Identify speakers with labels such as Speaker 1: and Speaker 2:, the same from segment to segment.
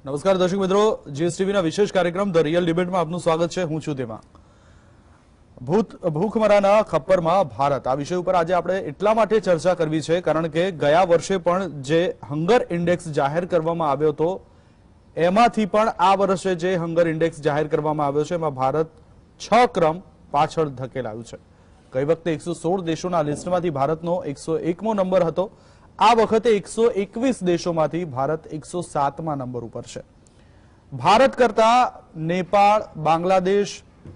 Speaker 1: નમસ્કાર દર્શક મિત્રો, જીએસટીવીના વિશેષ કાર્યક્રમ ધ રિયલ ડિબેટમાં આપનું સ્વાગત છે। હું છું તેમાં ભૂખમરાના ખપ્પરમાં ભારત આ વિષય ઉપર આજે આપણે એટલા માટે ચર્ચા કરવી છે કારણ કે ગયા વર્ષે પણ જે હંગર ઇન્ડેક્સ જાહેર કરવામાં આવ્યો હતો એમાંથી પણ આ વર્ષે જે હંગર ઇન્ડેક્સ જાહેર કરવામાં આવ્યો છે એમાં ભારત 6 ક્રમ પાછળ ધકેલાયું છે। ગઈ વખતે 116 દેશોના લિસ્ટમાંથી ભારતનો 101મો નંબર હતો। આ વખતે 121 દેશોમાંથી ભારત 107મા નંબર ઉપર છે। ભારત કરતા નેપાળ, બાંગ્લાદેશ,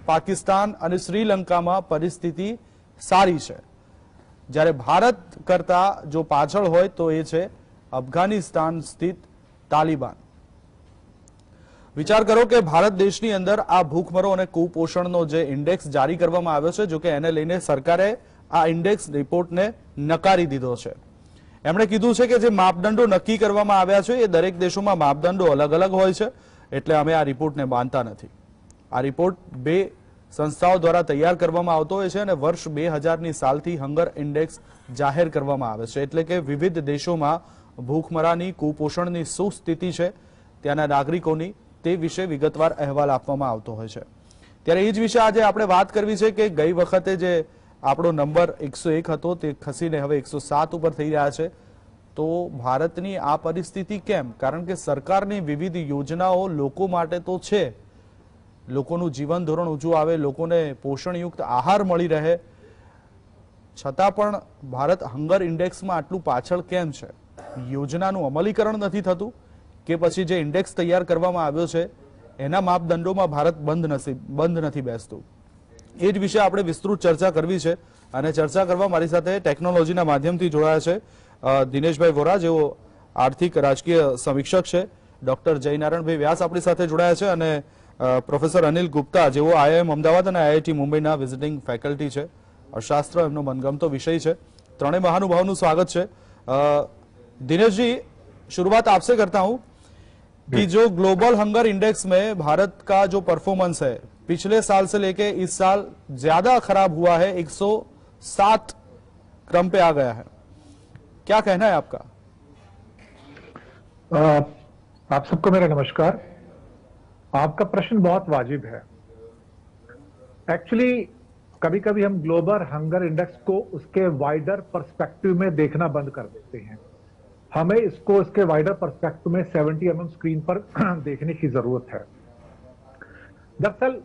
Speaker 1: પાકિસ્તાન અને શ્રીલંકામાં પરિસ્થિતિ સારી છે, જ્યારે ભારત કરતા જો પાછળ હોય તો એ છે અફઘાનિસ્તાન સ્થિત તાલિબાન। વિચાર કરો કે ભારત દેશની અંદર આ ભૂખમરો અને કુપોષણનો જે ઇન્ડેક્સ જારી કરવામાં આવ્યો છે, જો કે એને લઈને સરકારે આ ઇન્ડેક્સ રિપોર્ટને નકારી દીધો છે। એમણે કીધું છે કે જે માપદંડો નક્કી કરવામાં આવ્યા છે એ દરેક દેશોમાં માપદંડો અલગ અલગ હોય છે, એટલે અમે આ રિપોર્ટને માનતા નથી। આ રિપોર્ટ બે સંસ્થાઓ દ્વારા તૈયાર કરવામાં આવતો હોય છે અને વર્ષ 2000ની સાલથી હંગર ઇન્ડેક્સ જાહેર કરવામાં આવે છે, એટલે કે વિવિધ દેશોમાં ભૂખમરાની કુપોષણની શું સ્થિતિ છે, ત્યાંના નાગરિકોની તે વિશે વિગતવાર અહેવાલ આપવામાં આવતો હોય છે। ત્યારે એ જ વિશે આજે આપણે વાત કરવી છે કે ગઈ વખતે જે આપણો નંબર 101 હતો તે ખસીને હવે 107 ઉપર થઈ રહ્યા છે, તો ભારતની આ પરિસ્થિતિ કેમ? કારણ કે સરકારની વિવિધ યોજનાઓ લોકો માટે તો છે, લોકોનું જીવન ધોરણ ઊંચું આવે, લોકોને પોષણયુક્ત આહાર મળી રહે, છતાં પણ ભારત હંગર ઇન્ડેક્સમાં આટલું પાછળ કેમ છે? યોજનાનું અમલીકરણ નથી થતું કે પછી જે ઇન્ડેક્સ તૈયાર કરવામાં આવ્યો છે એના માપદંડોમાં ભારત બંધ નથી બેસતું? એ જ વિશે આપણે વિસ્તૃત ચર્ચા કરવી છે અને ચર્ચા કરવા મારી સાથે ટેકનોલોજીના માધ્યમથી જોડાયા છે દિનેશભાઈ વોરા, જેઓ આર્થિક રાજકીય સમીક્ષક છે, ડોક્ટર જયનારાયણભાઈ વ્યાસ આપણી સાથે જોડાયા છે અને પ્રોફેસર અનિલ ગુપ્તા, જેઓ આઈઆઈએમ અમદાવાદ અને આઈઆઈટી મુંબઈના વિઝિટિંગ ફેકલ્ટી છે। અર્થશાસ્ત્ર એમનો મનગમતો વિષય છે। ત્રણેય મહાનુભાવોનું સ્વાગત છે। दिनेश जी, शुरुआत आपसे करता हूं कि जो ग्लोबल हंगर इंडेक्स में भारत का जो परफॉर्मेंस है पिछले साल से लेके इस साल ज्यादा खराब हुआ है, 107 क्रम पे आ गया है, क्या कहना है आपका?
Speaker 2: आप सबको मेरा नमस्कार। आपका प्रश्न बहुत वाजिब है। एक्चुअली कभी कभी हम ग्लोबल हंगर इंडेक्स को उसके वाइडर पर्सपेक्टिव में देखना बंद कर देते हैं। हमें इसको इसके वाइडर पर्सपेक्टिव में 70 mm स्क्रीन पर देखने की जरूरत है। दरअसल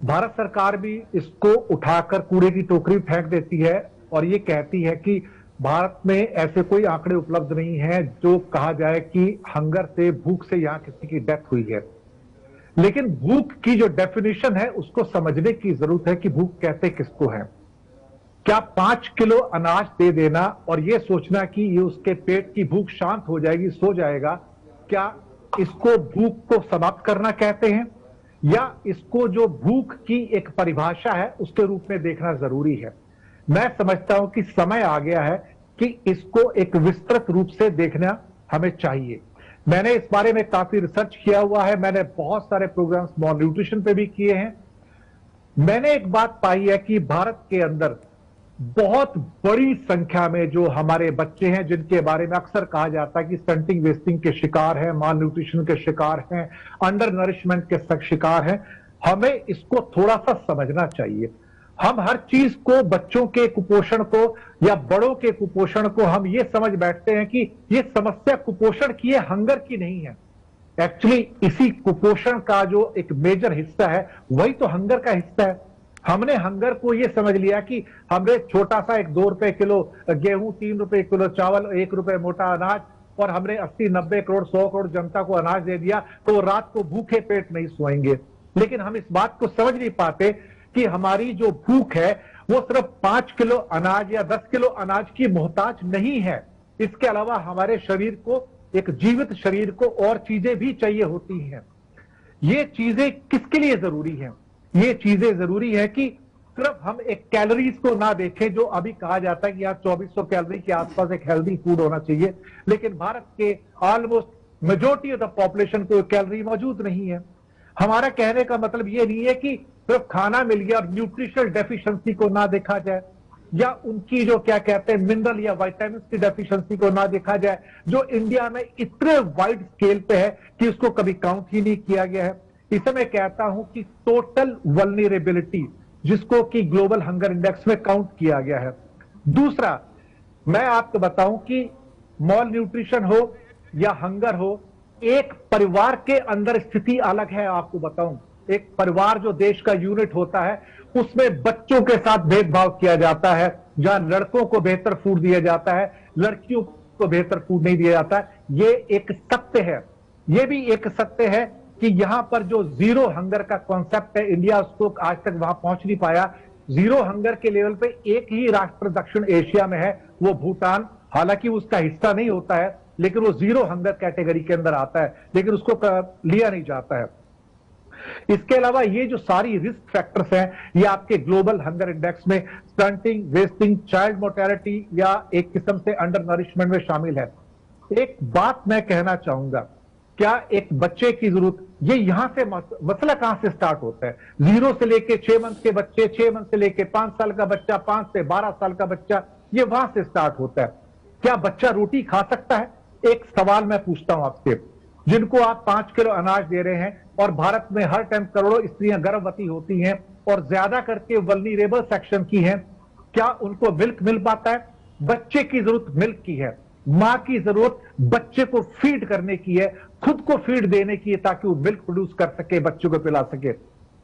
Speaker 2: भारत सरकार भी इसको उठाकर कूड़े की टोकरी फेंक देती है और ये कहती है कि भारत में ऐसे कोई आंकड़े उपलब्ध नहीं है जो कहा जाए कि हंगर से, भूख से यहां किसी की डेथ हुई है। लेकिन भूख की जो डेफिनेशन है उसको समझने की जरूरत है कि भूख कहते किसको है। क्या 5 किलो अनाज दे देना और ये सोचना कि ये उसके पेट की भूख शांत हो जाएगी, सो जाएगा, क्या इसको भूख को समाप्त करना कहते हैं? या इसको जो भूख की एक परिभाषा है उसके रूप में देखना जरूरी है? मैं समझता हूं कि समय आ गया है कि इसको एक विस्तृत रूप से देखना हमें चाहिए। मैंने इस बारे में काफी रिसर्च किया हुआ है, मैंने बहुत सारे प्रोग्राम्स मॉल न्यूट्रिशन पे भी किए हैं। मैंने एक बात पाई है कि भारत के अंदर बहुत बड़ी संख्या में जो हमारे बच्चे हैं जिनके बारे में अक्सर कहा जाता है कि स्टंटिंग वेस्टिंग के शिकार हैं, माल न्यूट्रिशन के शिकार हैं, अंडर नरिशमेंट के शिकार हैं। हमें इसको थोड़ा सा समझना चाहिए। हम हर चीज को, बच्चों के कुपोषण को या बड़ों के कुपोषण को हम ये समझ बैठते हैं कि ये समस्या कुपोषण की है, हंगर की नहीं है। एक्चुअली इसी कुपोषण का जो एक मेजर हिस्सा है वही तो हंगर का हिस्सा है। हमने हंगर को ये समझ लिया कि हमने छोटा सा एक 2 रुपए किलो गेहूं, 3 रुपए किलो चावल, 1 रुपए मोटा अनाज और हमने 80-90 करोड़ 100 करोड़ जनता को अनाज दे दिया तो रात को भूखे पेट नहीं सोएंगे। लेकिन हम इस बात को समझ नहीं पाते कि हमारी जो भूख है वो सिर्फ 5 किलो अनाज या 10 किलो अनाज की मोहताज नहीं है। इसके अलावा हमारे शरीर को, एक जीवित शरीर को और चीजें भी चाहिए होती हैं। ये चीजें किसके लिए जरूरी हैं? ये चीजें जरूरी है कि सिर्फ हम एक कैलोरीज को ना देखें, जो अभी कहा जाता है कि यहाँ 2400 कैलोरी के आसपास एक हेल्दी फूड होना चाहिए, लेकिन भारत के almost majority of the population को कैलोरी मौजूद नहीं है। हमारा कहने का मतलब ये नहीं है कि सिर्फ खाना मिल गया और न्यूट्रिशनल डेफिशिएंसी को ना देखा जाए। या उनकी जो क्या कहते हैं मिनरल या विटामिन की डेफिशिएंसी को ना देखा जाए, जो इंडिया में इतने वाइड स्केल पे है कि उसको कभी काउंट ही नहीं किया गया है। इसे मैं कहता हूं कि टोटल वल्नरेबिलिटी, जिसको कि ग्लोबल हंगर इंडेक्स में काउंट किया गया है। दूसरा, मैं आपको बताऊं कि मॉल न्यूट्रिशन हो या हंगर हो, एक परिवार के अंदर स्थिति अलग है। आपको बताऊं, एक परिवार जो देश का यूनिट होता है, उसमें बच्चों के साथ भेदभाव किया जाता है। जहां लड़कों को बेहतर फूड दिया जाता है, लड़कियों को बेहतर फूड नहीं दिया जाता। ये एक सत्य है। ये भी एक सत्य है कि यहां पर जो जीरो हंगर का कॉन्सेप्ट है, इंडिया उसको आज तक वहां पहुंच नहीं पाया। जीरो हंगर के लेवल पे एक ही राष्ट्र दक्षिण एशिया में है, वो भूटान। हालांकि उसका हिस्सा नहीं होता है, लेकिन वो जीरो हंगर कैटेगरी के अंदर आता है, लेकिन उसको लिया नहीं जाता है। इसके अलावा ये जो सारी रिस्क फैक्टर्स हैं, ये आपके ग्लोबल हंगर इंडेक्स में स्टंटिंग, वेस्टिंग, चाइल्ड मोर्टेलिटी या एक किस्म से अंडर नरिशमेंट में शामिल है। एक बात मैं कहना चाहूंगा, क्या एक बच्चे की जरूरत, ये यहां से मसला कहां से स्टार्ट होता है? 0 से लेके 6 मंथ के बच्चे, 6 मंथ से लेके 5 साल का बच्चा, 5 से 12 साल का बच्चा, ये वहां से स्टार्ट होता है। क्या बच्चा रोटी खा सकता है? एक सवाल मैं पूछता हूं आपसे, जिनको आप 5 किलो अनाज दे रहे हैं और भारत में हर टाइम करोड़ों स्त्रियां गर्भवती होती हैं और ज्यादा करके वल्नरेबल सेक्शन की हैं, क्या उनको मिल्क मिल पाता है? बच्चे की जरूरत मिल्क की है, मां की जरूरत बच्चे को फीड करने की है, खुद को फीड देने की है, ताकि वो मिल्क प्रोड्यूस कर सके, बच्चों को पिला सके।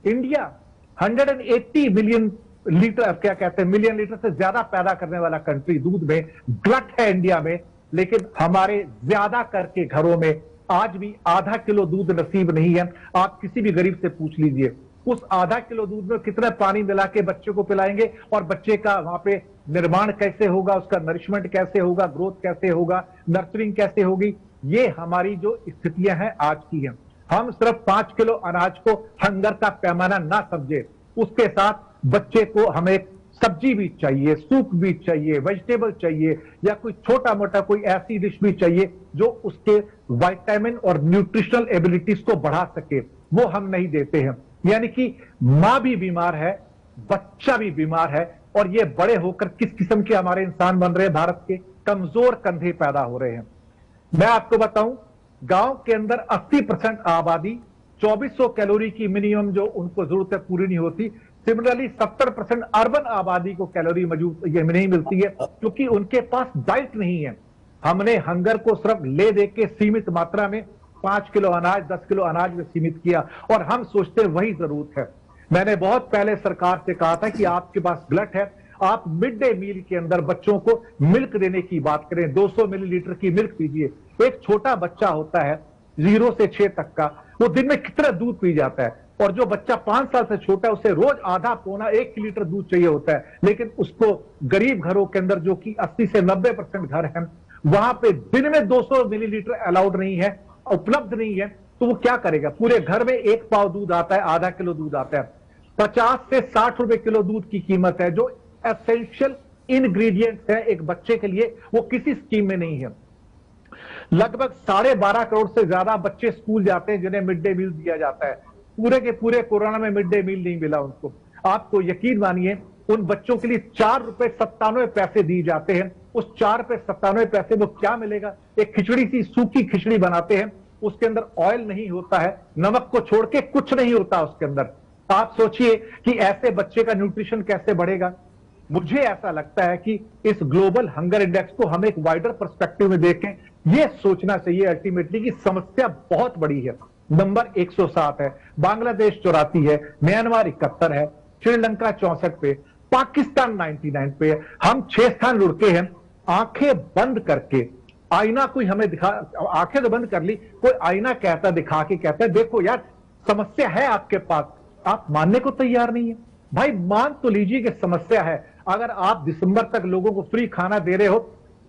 Speaker 2: इंडिया 180 मिलियन लीटर, क्या कहते हैं, मिलियन लीटर से ज्यादा पैदा करने वाला कंट्री, दूध में ग्लट है इंडिया में, लेकिन हमारे ज्यादा करके घरों में आज भी आधा किलो दूध नसीब नहीं है। आप किसी भी गरीब से पूछ लीजिए, उस आधा किलो दूध में कितना पानी मिला के बच्चे को पिलाएंगे, और बच्चे का वहां पे निर्माण कैसे होगा, उसका नरिशमेंट कैसे होगा, ग्रोथ कैसे होगा, नर्सरिंग कैसे होगी? ये हमारी जो स्थितियां हैं आज की हैं। हम सिर्फ 5 किलो अनाज को हंगर का पैमाना ना समझे, उसके साथ बच्चे को हमें सब्जी भी चाहिए, सूप भी चाहिए, वेजिटेबल चाहिए, या कोई छोटा मोटा कोई ऐसी डिश भी चाहिए जो उसके विटामिन और न्यूट्रिशनल एबिलिटीज को बढ़ा सके, वो हम नहीं देते हैं। यानी कि मां भी बीमार है, बच्चा भी बीमार है, और ये बड़े होकर किस किस्म के हमारे इंसान बन रहे हैं? भारत के कमजोर कंधे पैदा हो रहे हैं। मैं आपको बताऊं, गांव के अंदर 80% आबादी 2400 कैलोरी की मिनिमम जो उनको जरूरत है पूरी नहीं होती। सिमिलरली 70% अर्बन आबादी को कैलोरी मौजूद ये नहीं मिलती है, क्योंकि उनके पास डाइट नहीं है। हमने हंगर को सिर्फ ले दे के सीमित मात्रा में 5 किलो अनाज, 10 किलो अनाज में सीमित किया, और हम सोचते वही जरूरत है। मैंने बहुत पहले सरकार से कहा था कि आपके पास ग्लट है, आप मिड डे मील के अंदर बच्चों को मिल्क देने की बात करें। 200 मिलीलीटर की मिल्क दीजिए। एक छोटा बच्चा होता है 0 से 6 तक का, वो दिन में कितना दूध पी जाता है? और जो बच्चा 5 साल से छोटा है, उसे रोज आधा पौना 1 लीटर दूध चाहिए होता है। लेकिन उसको गरीब घरों के अंदर, जो कि 80 से 90% घर हैं, वहां पे दिन में 200 मिलीलीटर अलाउड नहीं है, उपलब्ध नहीं है, तो वो क्या करेगा? पूरे घर में 1 पाव दूध आता है, आधा किलो दूध आता है। 50 से 60 रुपए किलो दूध की कीमत है, जो एसेंशियल इंग्रेडिएंट्स है एक बच्चे के लिए, वो किसी स्कीम में नहीं है। लगभग 12.5 करोड़ से ज्यादा बच्चे स्कूल जाते हैं जिन्हें मिड डे मील दिया जाता है। पूरे के पूरे कोरोना में मिड डे मील नहीं मिला उनको। आपको यकीन मानिए, उन बच्चों के लिए 4 रुपए 97 पैसे दिए जाते हैं। उस 4 रुपए 97 पैसे में क्या मिलेगा? एक खिचड़ी सी सूखी खिचड़ी बनाते हैं, उसके अंदर ऑयल नहीं होता है, नमक को छोड़ के कुछ नहीं होता उसके अंदर। आप सोचिए कि ऐसे बच्चे का न्यूट्रिशन कैसे बढ़ेगा? मुझे ऐसा लगता है कि इस ग्लोबल हंगर इंडेक्स को हम एक वाइडर पर्सपेक्टिव में देखें। यह सोचना चाहिए अल्टीमेटली कि समस्या बहुत बड़ी है। नंबर 107 है, बांग्लादेश 84 है, म्यांमार 71 है, श्रीलंका 64 पे, पाकिस्तान 99 पे है। हम 6 स्थान लुढ़के हैं। आंखें बंद करके आईना कोई हमें दिखा, आंखें तो बंद कर ली, कोई आईना कहता, दिखा के कहता है देखो यार समस्या है आपके पास, आप मानने को तैयार नहीं है। भाई मान तो लीजिए कि समस्या है। अगर आप दिसंबर तक लोगों को फ्री खाना दे रहे हो,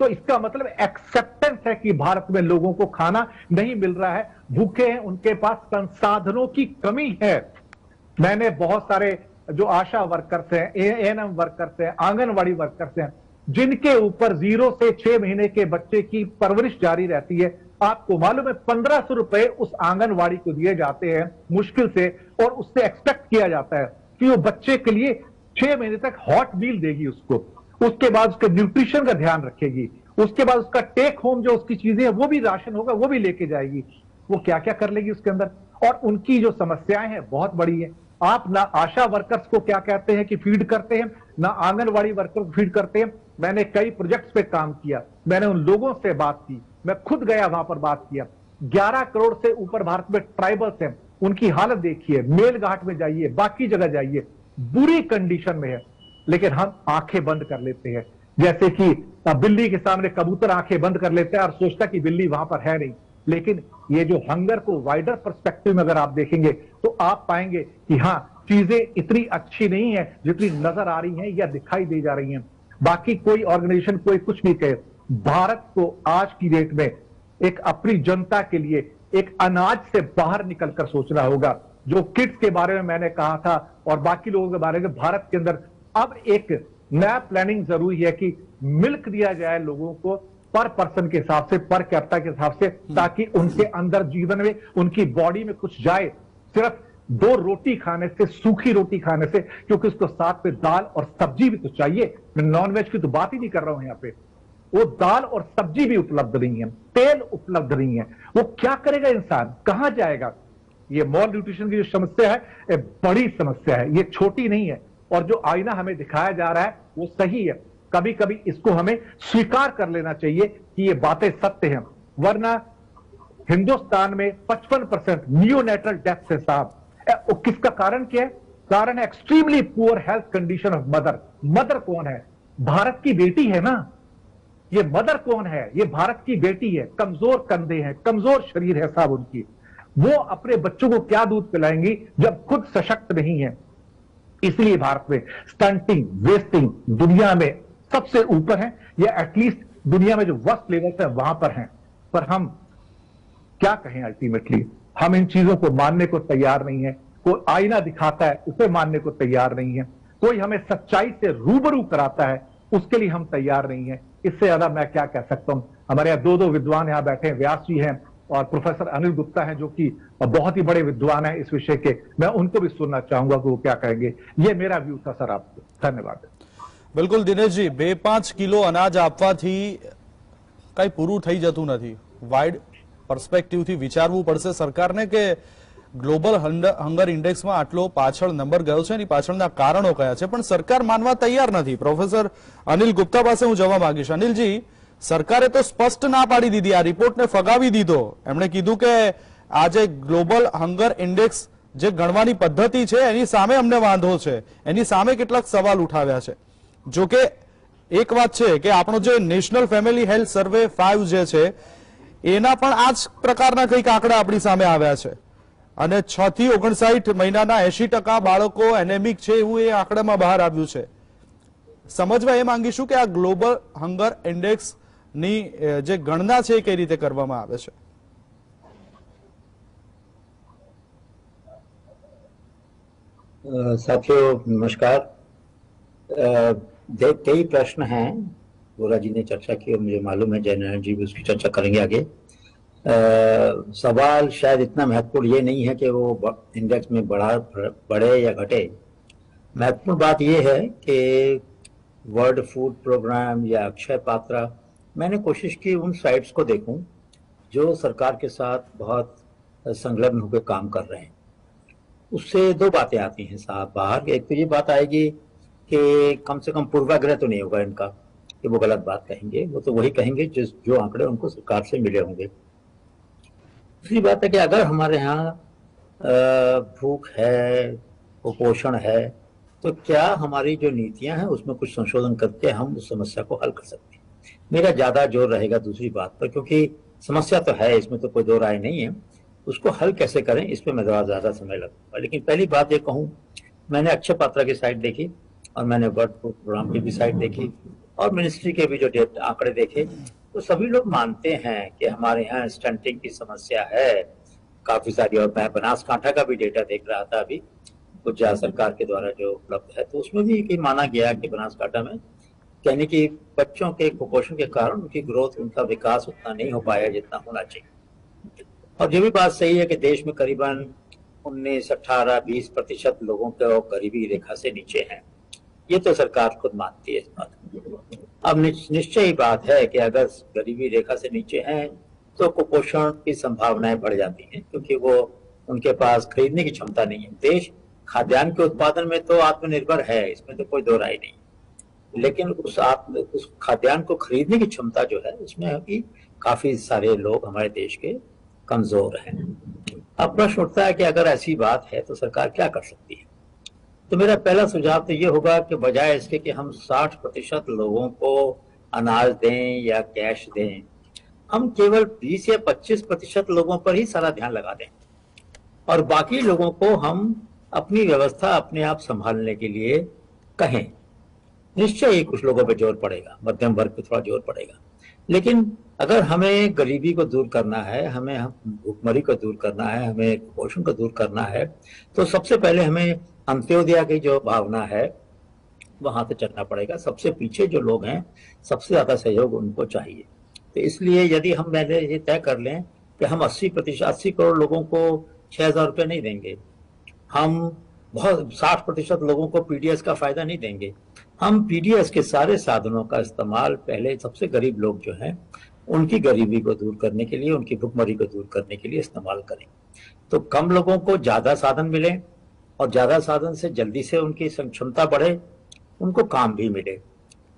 Speaker 2: तो इसका मतलब एक्सेप्टेंस है कि भारत में लोगों को खाना नहीं मिल रहा है, भूखे हैं, उनके पास संसाधनों की कमी है। मैंने बहुत सारे जो आशा वर्कर्स हैं, एएनएम वर्कर्स हैं, आंगनवाड़ी वर्कर्स हैं, जिनके ऊपर 0 से 6 महीने के बच्चे की परवरिश जारी रहती है। आपको मालूम है 1500 रुपए उस आंगनवाड़ी को दिए जाते हैं मुश्किल से, और उससे एक्सपेक्ट किया जाता है कि वो बच्चे के लिए 6 महीने तक हॉट मील देगी उसको। उसके बाद उसके न्यूट्रिशन का ध्यान रखेगी, उसके बाद उसका टेक होम जो उसकी चीजें हैं वो भी राशन होगा वो भी लेके जाएगी। वो क्या क्या कर लेगी उसके अंदर। और उनकी जो समस्याएं हैं बहुत बड़ी है। आप ना आशा वर्कर्स को क्या कहते हैं कि फीड करते हैं, ना आंगनवाड़ी वर्कर्स को फीड करते हैं। मैंने कई प्रोजेक्ट्स पे काम किया, मैंने उन लोगों से बात की, मैं खुद गया वहां पर बात किया। 11 करोड़ से ऊपर भारत में ट्राइबल्स हैं, उनकी हालत देखिए, मेलघाट में जाइए, बाकी जगह जाइए, बुरी कंडीशन में है। लेकिन हम आंखें बंद कर लेते हैं, जैसे कि बिल्ली के सामने कबूतर आंखें बंद कर लेता है और सोचता कि बिल्ली वहां पर है नहीं। लेकिन ये जो हंगर को वाइडर पर्सपेक्टिव में अगर आप देखेंगे तो आप पाएंगे कि हाँ, चीजें इतनी अच्छी नहीं है जितनी नजर आ रही हैं या दिखाई दे जा रही हैं। बाकी कोई ऑर्गेनाइजेशन कोई कुछ नहीं कहे, भारत को आज की डेट में एक अपनी जनता के लिए एक अनाज से बाहर निकलकर सोचना होगा। जो किड्स के बारे में मैंने कहा था और बाकी लोगों के बारे में, भारत के अंदर अब एक नया प्लानिंग जरूरी है कि मिल्क दिया जाए लोगों को पर पर्सन के हिसाब से, पर कैपिटा के हिसाब से, ताकि उनके अंदर जीवन में, उनकी बॉडी में कुछ जाए। सिर्फ 2 रोटी खाने से, सूखी रोटी खाने से, क्योंकि उसको साथ में दाल और सब्जी भी तो चाहिए। मैं नॉनवेज की तो बात ही नहीं कर रहा हूं यहां पे। वो दाल और सब्जी भी उपलब्ध नहीं है, तेल उपलब्ध नहीं है। वो क्या करेगा इंसान, कहां जाएगा। ये मॉल न्यूट्रिशन की जो समस्या है, ये बड़ी समस्या है, ये छोटी नहीं है। और जो आईना हमें दिखाया जा रहा है वो सही है। कभी कभी इसको हमें स्वीकार कर लेना चाहिए कि ये बातें सत्य हैं, वरना हिंदुस्तान में 55% नियोनेटल डेथ है साहब। किसका कारण क्या है? कारण है extremely poor health condition of mother. Mother कौन है? भारत की बेटी है ना। ये मदर कौन है? ये भारत की बेटी है। कमजोर कंधे हैं, कमजोर शरीर है साहब उनकी। वो अपने बच्चों को क्या दूध पिलाएंगी जब खुद सशक्त नहीं है। इसलिए भारत में स्टंटिंग, वेस्टिंग दुनिया में सबसे ऊपर है, या एटलीस्ट दुनिया में जो वर्स्ट लेवल है वहां पर हैं। पर हम क्या कहें, अल्टीमेटली हम इन चीजों को मानने को तैयार नहीं है। कोई आईना दिखाता है उसे मानने को तैयार नहीं है, कोई हमें सच्चाई से रूबरू कराता है उसके लिए हम तैयार नहीं है। इससे ज्यादा मैं क्या कह सकता हूं। हमारे यहाँ 2 विद्वान यहाँ बैठे हैं, व्यास जी हैं और प्रोफेसर अनिल गुप्ता हैं, जो कि बहुत ही बड़े विद्वान हैं इस विषय के। मैं उनको भी सुनना चाहूंगा कि वो क्या कहेंगे। ये मेरा व्यू था सर आपको। धन्यवाद।
Speaker 1: બિલકુલ દિનેશજી, 2-5 કિલો અનાજ આપવાથી કઈ પૂરું થઈ જતું નથી. વાઇડ પર્સ્પેક્ટિવથી વિચારવું પડશે સરકારને કે ગ્લોબલ હંગર ઇન્ડેક્સમાં આટલો પાછળ નંબર ગયો છે, એની પાછળના કારણો કયા છે, પણ સરકાર માનવા તૈયાર નથી. પ્રોફેસર અનિલ ગુપ્તા પાસે હું જવા માંગીશ. અનિલજી, સરકારે તો સ્પષ્ટ ના પાડી દીધી, આ રિપોર્ટને ફગાવી દીધો. એમણે કીધું કે આ જે ગ્લોબલ હંગર ઇન્ડેક્સ જે ગણવાની પદ્ધતિ છે એની સામે અમને વાંધો છે, એની સામે કેટલાક સવાલ ઉઠાવ્યા છે. જો કે એક વાત છે કે આપણો જે નેશનલ ફેમિલી હેલ્થ સર્વે 5 જે છે એના પણ આ જ પ્રકારના કંઈક આંકડા આપણી સામે આવ્યા છે અને 6 થી 59 મહિનાના 80% બાળકો એનેમિક છે એવું એ આંકડામાં બહાર આવ્યું છે. સમજવા એ માંગીશું કે આ ગ્લોબલ હંગર ઇન્ડેક્સ ની જે ગણના છે એ કઈ રીતે કરવામાં આવે છે.
Speaker 3: साथियों नमस्कार। कई प्रश्न हैं, गोरा जी ने चर्चा की और मुझे मालूम है जयनारायण जी भी उसकी चर्चा करेंगे आगे। सवाल शायद इतना महत्वपूर्ण ये नहीं है कि वो इंडेक्स में बढ़े या घटे। महत्वपूर्ण बात ये है कि वर्ल्ड फूड प्रोग्राम या अक्षय पात्रा, मैंने कोशिश की उन साइट्स को देखूं जो सरकार के साथ बहुत संलग्न होकर काम कर रहे हैं। उससे 2 बातें आती हैं साफ बाहर। एक तो ये बात आएगी कि कम से कम पूर्वाग्रह तो नहीं होगा इनका कि वो गलत बात कहेंगे, वो तो वही कहेंगे जो आंकड़े उनको सरकार से मिले होंगे। दूसरी बात है कि अगर हमारे यहाँ भूख है, कुपोषण है, तो क्या हमारी जो नीतियां हैं उसमें कुछ संशोधन करके हम उस समस्या को हल कर सकते हैं। मेरा ज्यादा जोर रहेगा दूसरी बात पर, क्योंकि समस्या तो है, इसमें तो कोई 2 राय नहीं है। उसको हल कैसे करें इस पर मैं ज्यादा समय लगूंगा। लेकिन पहली बात ये कहूँ, मैंने अक्षय पात्रा की साइट देखी और मैंने वर्ल्ड फूड प्रोग्राम की भी साइट देखी और मिनिस्ट्री के भी जो आंकड़े देखे, तो सभी लोग मानते हैं कि हमारे यहाँ स्टंटिंग की समस्या है काफी सारी। और मैं बनासकांठा का भी डेटा देख रहा था अभी गुजरात सरकार के द्वारा जो उपलब्ध है, तो उसमें भी माना गया कि बनासकांठा में यानी कि बच्चों के कुपोषण के कारण उनकी ग्रोथ, उनका विकास उतना नहीं हो पाया जितना होना चाहिए। और ये भी बात सही है कि देश में करीबन 19, 18, 20% लोगों को गरीबी रेखा से नीचे हैं। ये तो सरकार खुद मानती है इस बात को। अब निश्चय ही बात है कि अगर गरीबी रेखा से नीचे हैं तो कुपोषण की संभावनाएं बढ़ जाती हैं, क्योंकि वो उनके पास खरीदने की क्षमता नहीं है। देश खाद्यान्न के उत्पादन में तो आत्मनिर्भर है, इसमें तो कोई दो राय नहीं, लेकिन उस खाद्यान्न को खरीदने की क्षमता जो है उसमें अभी काफी सारे लोग हमारे देश के कमजोर हैं। अब प्रश्न उठता है कि अगर ऐसी बात है तो सरकार क्या कर सकती है। तो मेरा पहला सुझाव तो ये होगा कि बजाय इसके कि हम 60% लोगों को अनाज दें या कैश दें, हम केवल 20 या 25% लोगों पर ही सारा ध्यान लगा दें और बाकी लोगों को हम अपनी व्यवस्था अपने आप संभालने के लिए कहें। निश्चय ही कुछ लोगों पर जोर पड़ेगा, मध्यम वर्ग पर थोड़ा जोर पड़ेगा, लेकिन अगर हमें गरीबी को दूर करना है, हमें भूखमरी को दूर करना है, हमें कुपोषण को दूर करना है, तो सबसे पहले हमें अंत्योदय की जो भावना है वहां से चलना पड़ेगा। सबसे पीछे जो लोग हैं सबसे ज्यादा सहयोग उनको चाहिए। तो इसलिए यदि हम पहले ये तय कर लें कि हम 80 करोड़ लोगों को 6,000 रुपये नहीं देंगे, हम बहुत 60% लोगों को पीडीएस का फायदा नहीं देंगे, हम पीडीएस के सारे साधनों का इस्तेमाल पहले सबसे गरीब लोग जो हैं उनकी गरीबी को दूर करने के लिए, उनकी भुखमरी को दूर करने के लिए इस्तेमाल करें। तो कम लोगों को ज्यादा साधन मिले और ज्यादा साधन से जल्दी से उनकी क्षमता बढ़े, उनको काम भी मिले।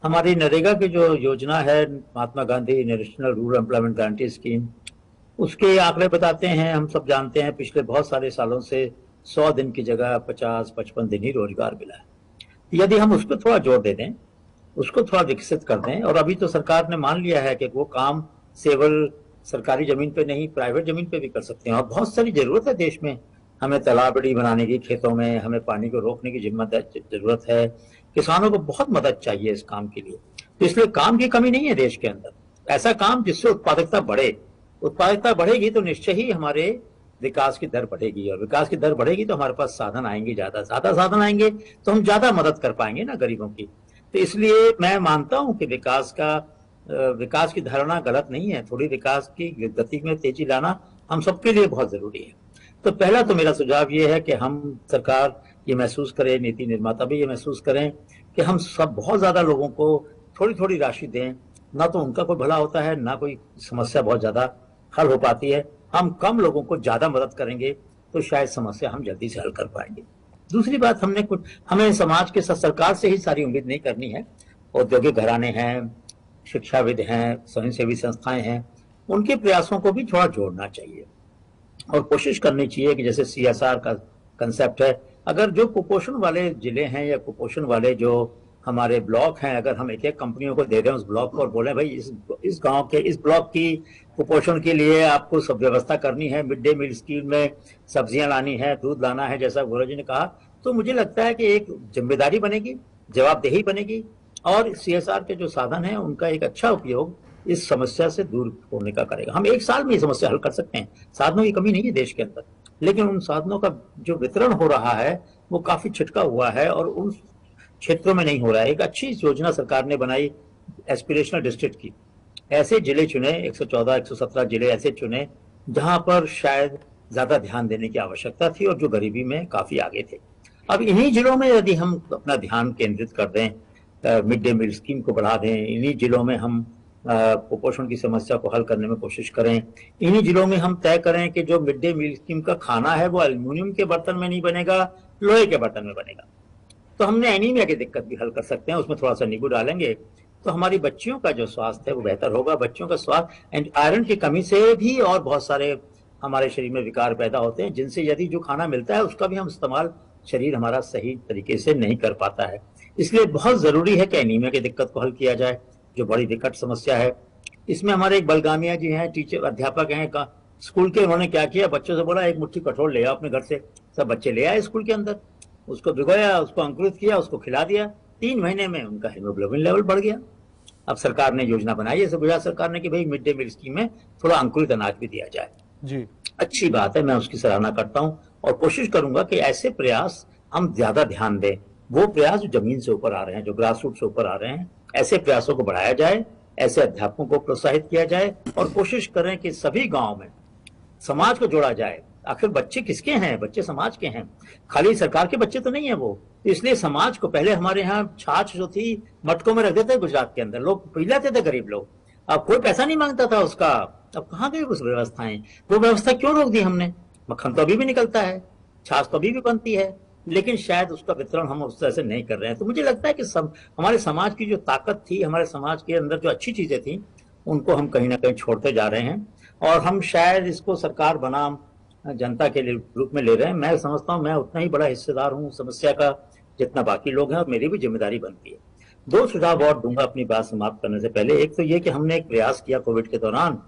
Speaker 3: हमारी नरेगा की जो योजना है, Mahatma Gandhi national rural employment guarantee scheme, उसके आंकड़े बताते हैं, हम सब जानते हैं, पिछले बहुत सारे सालों से 100 दिन की जगह 50-55 दिन ही रोजगार मिला है। यदि हम उस पर थोड़ा जोर दे दें, उसको थोड़ा विकसित कर दें, और अभी तो सरकार ने मान लिया है कि वो काम केवल सरकारी जमीन पे नहीं, प्राइवेट जमीन पे भी कर सकते हैं। और बहुत सारी जरूरत है देश में, हमें तालाबड़ी बनाने की खेतों में, हमें पानी को रोकने की जरूरत है, किसानों को बहुत मदद चाहिए इस काम के लिए। तो इसलिए काम की कमी नहीं है देश के अंदर, ऐसा काम जिससे उत्पादकता बढ़े। उत्पादकता बढ़ेगी तो निश्चय ही हमारे विकास की दर बढ़ेगी, और विकास की दर बढ़ेगी तो हमारे पास साधन आएंगे, ज्यादा साधन आएंगे तो हम ज्यादा मदद कर पाएंगे ना गरीबों की। तो इसलिए मैं मानता हूं कि विकास की धारणा गलत नहीं है, थोड़ी विकास की गति में तेजी लाना हम सबके लिए बहुत जरूरी है। तो पहला तो मेरा सुझाव ये है कि हम सरकार ये महसूस करे, नीति निर्माता भी ये महसूस करें कि हम सब बहुत ज्यादा लोगों को थोड़ी थोड़ी राशि दें, ना तो उनका कोई भला होता है, ना कोई समस्या बहुत ज्यादा हल हो पाती है। हम कम लोगों को ज्यादा मदद करेंगे तो शायद समस्या हम जल्दी से हल कर पाएंगे। दूसरी बात, हमें समाज के साथ सरकार से ही सारी उम्मीद नहीं करनी है। औद्योगिक घराने हैं, शिक्षाविद हैं, स्वयंसेवी संस्थाएं हैं, उनके प्रयासों को भी थोड़ा जोड़ना चाहिए और कोशिश करनी चाहिए कि जैसे सीएसआर का कंसेप्ट है, अगर जो कुपोषण वाले जिले हैं या कुपोषण वाले जो हमारे ब्लॉक हैं, अगर हम एक एक कंपनियों को दे रहे हैं उस ब्लॉक को और बोले भाई इस गांव के इस ब्लॉक की कुपोषण के लिए आपको सब व्यवस्था करनी है, मिड डे मील स्कीम में सब्जियां लानी है, दूध लाना है, जैसा गौरव जी ने कहा, तो मुझे लगता है कि एक जिम्मेदारी बनेगी, जवाबदेही बनेगी, और सीएसआर के जो साधन है उनका एक अच्छा उपयोग इस समस्या से दूर होने का करेगा। हम एक साल में ये समस्या हल कर सकते हैं, साधनों की कमी नहीं है देश के अंदर, लेकिन उन साधनों का जो वितरण हो रहा है वो काफी छिटका हुआ है और उन क्षेत्रों में नहीं हो रहा है। एक अच्छी योजना सरकार ने बनाई एस्पिरेशनल डिस्ट्रिक्ट की, ऐसे जिले चुने, 114-117 जिले ऐसे चुने जहां पर शायद ज्यादा ध्यान देने की आवश्यकता थी और जो गरीबी में काफी आगे थे। अब इन्हीं जिलों में यदि हम अपना ध्यान केंद्रित कर दें, मिड डे मील स्कीम को बढ़ा दें, इन्हीं जिलों में हम कुपोषण की समस्या को हल करने में कोशिश करें, इन्हीं जिलों में हम तय करें कि जो मिड डे मील स्कीम का खाना है वो एल्यूमिनियम के बर्तन में नहीं बनेगा, लोहे के बर्तन में बनेगा, तो हमने एनीमिया की दिक्कत भी हल कर सकते हैं। उसमें थोड़ा सा नींबू डालेंगे तो हमारी बच्चियों का जो स्वास्थ्य है वो बेहतर होगा। बच्चियों का स्वास्थ्य एंड आयरन की कमी से भी और बहुत सारे हमारे शरीर में विकार पैदा होते हैं, जिनसे यदि जो खाना मिलता है उसका भी हम इस्तेमाल शरीर हमारा सही तरीके से नहीं कर पाता है। इसलिए बहुत जरूरी है कि एनीमिया की दिक्कत को हल किया जाए, जो बड़ी विकट समस्या है। इसमें हमारे एक बलगामिया जी हैं, टीचर अध्यापक हैं स्कूल के, उन्होंने क्या किया, बच्चों से बोला एक मुट्ठी कठोर ले आओ अपने घर से। सब बच्चे ले आए स्कूल के अंदर, उसको भिगोया, उसको अंकुरित किया, उसको खिला दिया, 3 महीने में उनका हीमोग्लोबिन लेवल बढ़ गया। अब सरकार ने योजना बनाई है, गुजरात सरकार ने, कि भाई मिड डे मील स्कीम में थोड़ा अंकुरित अनाज भी दिया जाए जी। अच्छी बात है, मैं उसकी सराहना करता हूं और कोशिश करूंगा कि ऐसे प्रयास हम ज्यादा ध्यान दें। वो प्रयास जो जमीन से ऊपर आ रहे हैं, जो ग्रास रूट से ऊपर आ रहे हैं, ऐसे प्रयासों को बढ़ाया जाए, ऐसे अध्यापकों को प्रोत्साहित किया जाए और कोशिश करें कि सभी गांव में समाज को जोड़ा जाए। आखिर बच्चे किसके हैं? बच्चे समाज के हैं, खाली सरकार के बच्चे तो नहीं है वो। तो इसलिए समाज को पहले हमारे यहाँ छाछ जो थी मटकों में रख देते थे गुजरात के अंदर, लोग पी लेते थे गरीब लोग, अब कोई पैसा नहीं मांगता था उसका। अब कहाँ गई उस व्यवस्थाएं? वो व्यवस्था क्यों रोक दी हमने? मक्खन तो अभी भी निकलता है, छाछ तो अभी भी बनती है, लेकिन शायद उसका वितरण हम उस तरह से नहीं कर रहे हैं। तो मुझे लगता है कि हमारे समाज की जो ताकत थी, हमारे समाज के अंदर जो अच्छी चीजें थी, उनको हम कहीं ना कहीं छोड़ते जा रहे हैं, और हम शायद इसको सरकार बनाम जनता के रूप में ले रहे हैं। मैं समझता हूं मैं उतना ही बड़ा हिस्सेदार हूं समस्या का जितना बाकी लोग हैं, और मेरी भी जिम्मेदारी बनती है। दो सुझाव और दूंगा अपनी बात समाप्त करने से पहले। एक तो ये कि हमने एक प्रयास किया कोविड के दौरान,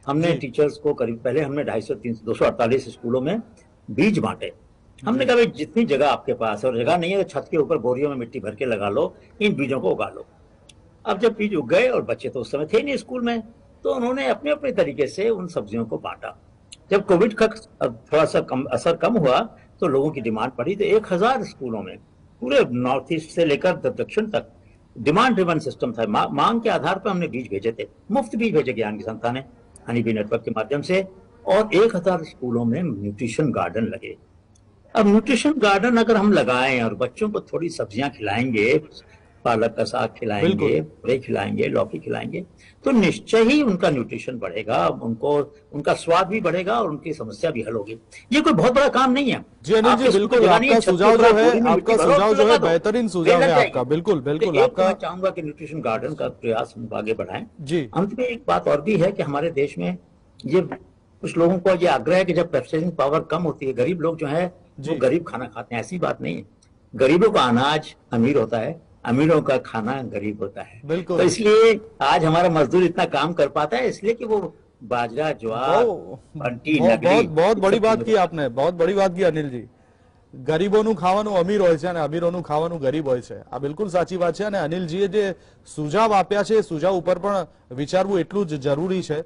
Speaker 3: हमने टीचर्स को करीब पहले हमने 248 स्कूलों में बीज बांटे। हमने कहा भाई जितनी जगह आपके पास है, और जगह नहीं है तो छत के ऊपर बोरियों में मिट्टी भर के लगा लो, इन बीजों को उगा लो। अब जब बीज उग गए और बच्चे तो उस समय थे नहीं स्कूल में, तो उन्होंने अपने अपने तरीके से उन सब्जियों को बांटा। जब कोविड का थोड़ा सा असर कम हुआ तो लोगों की डिमांड बढ़ी, तो 1000 स्कूलों में पूरे नॉर्थ ईस्ट से लेकर दक्षिण तक डिमांड ड्रिवन सिस्टम था। मांग के आधार पर हमने बीज भेजे थे, मुफ्त बीज भेजे ज्ञान की संस्था ने हनी बी नेटवर्क के माध्यम से, और 1000 स्कूलों में न्यूट्रिशन गार्डन लगे। अब न्यूट्रिशन गार्डन अगर हम लगाएं और बच्चों को थोड़ी सब्जियां खिलाएंगे, पालक का साग खिलाएंगे, पूरे खिलाएंगे, लौकी खिलाएंगे, तो निश्चय ही उनका न्यूट्रिशन बढ़ेगा, उनका स्वाद भी बढ़ेगा और उनकी समस्या भी हल होगी। ये कोई बहुत बड़ा काम नहीं है
Speaker 1: जी अनिल जी, बिल्कुल आपका सुझाव जो है बेहतरीन सुझाव है आपका, बिल्कुल बिल्कुल आपका।
Speaker 3: मैं चाहूंगा कि न्यूट्रिशन गार्डन का प्रयास हम आगे बढ़ाएं
Speaker 1: जी।
Speaker 3: अंत में एक बात और भी है कि हमारे देश में ये कुछ लोगों को ये आग्रह है कि जब परचेजिंग पावर कम होती है, गरीब लोग जो है वो गरीब खाना खाते हैं। ऐसी बात नहीं है, गरीबों का अनाज अमीर होता है, अमीरों का खाना गरीब होता है।
Speaker 1: बिल्कुल।
Speaker 3: तो इसलिए आज हमारा मजदूर इतना काम कर पाता है, इसलिए कि वो बाजरा, ज्वार, अंटी, नकली।
Speaker 1: बहुत बड़ी बात की आपने, बहुत बड़ी बात की अनिल जी। ગરીબોનું ખાવાનું અમીર હોય છે અને અમીરોનું ખાવાનું ગરીબ હોય છે, આ બિલકુલ સાચી વાત છે। અને અનિલજીએ જે સુઝાવ આપ્યા છે એ સુઝાવ ઉપર પણ વિચારવું એટલું જ જરૂરી છે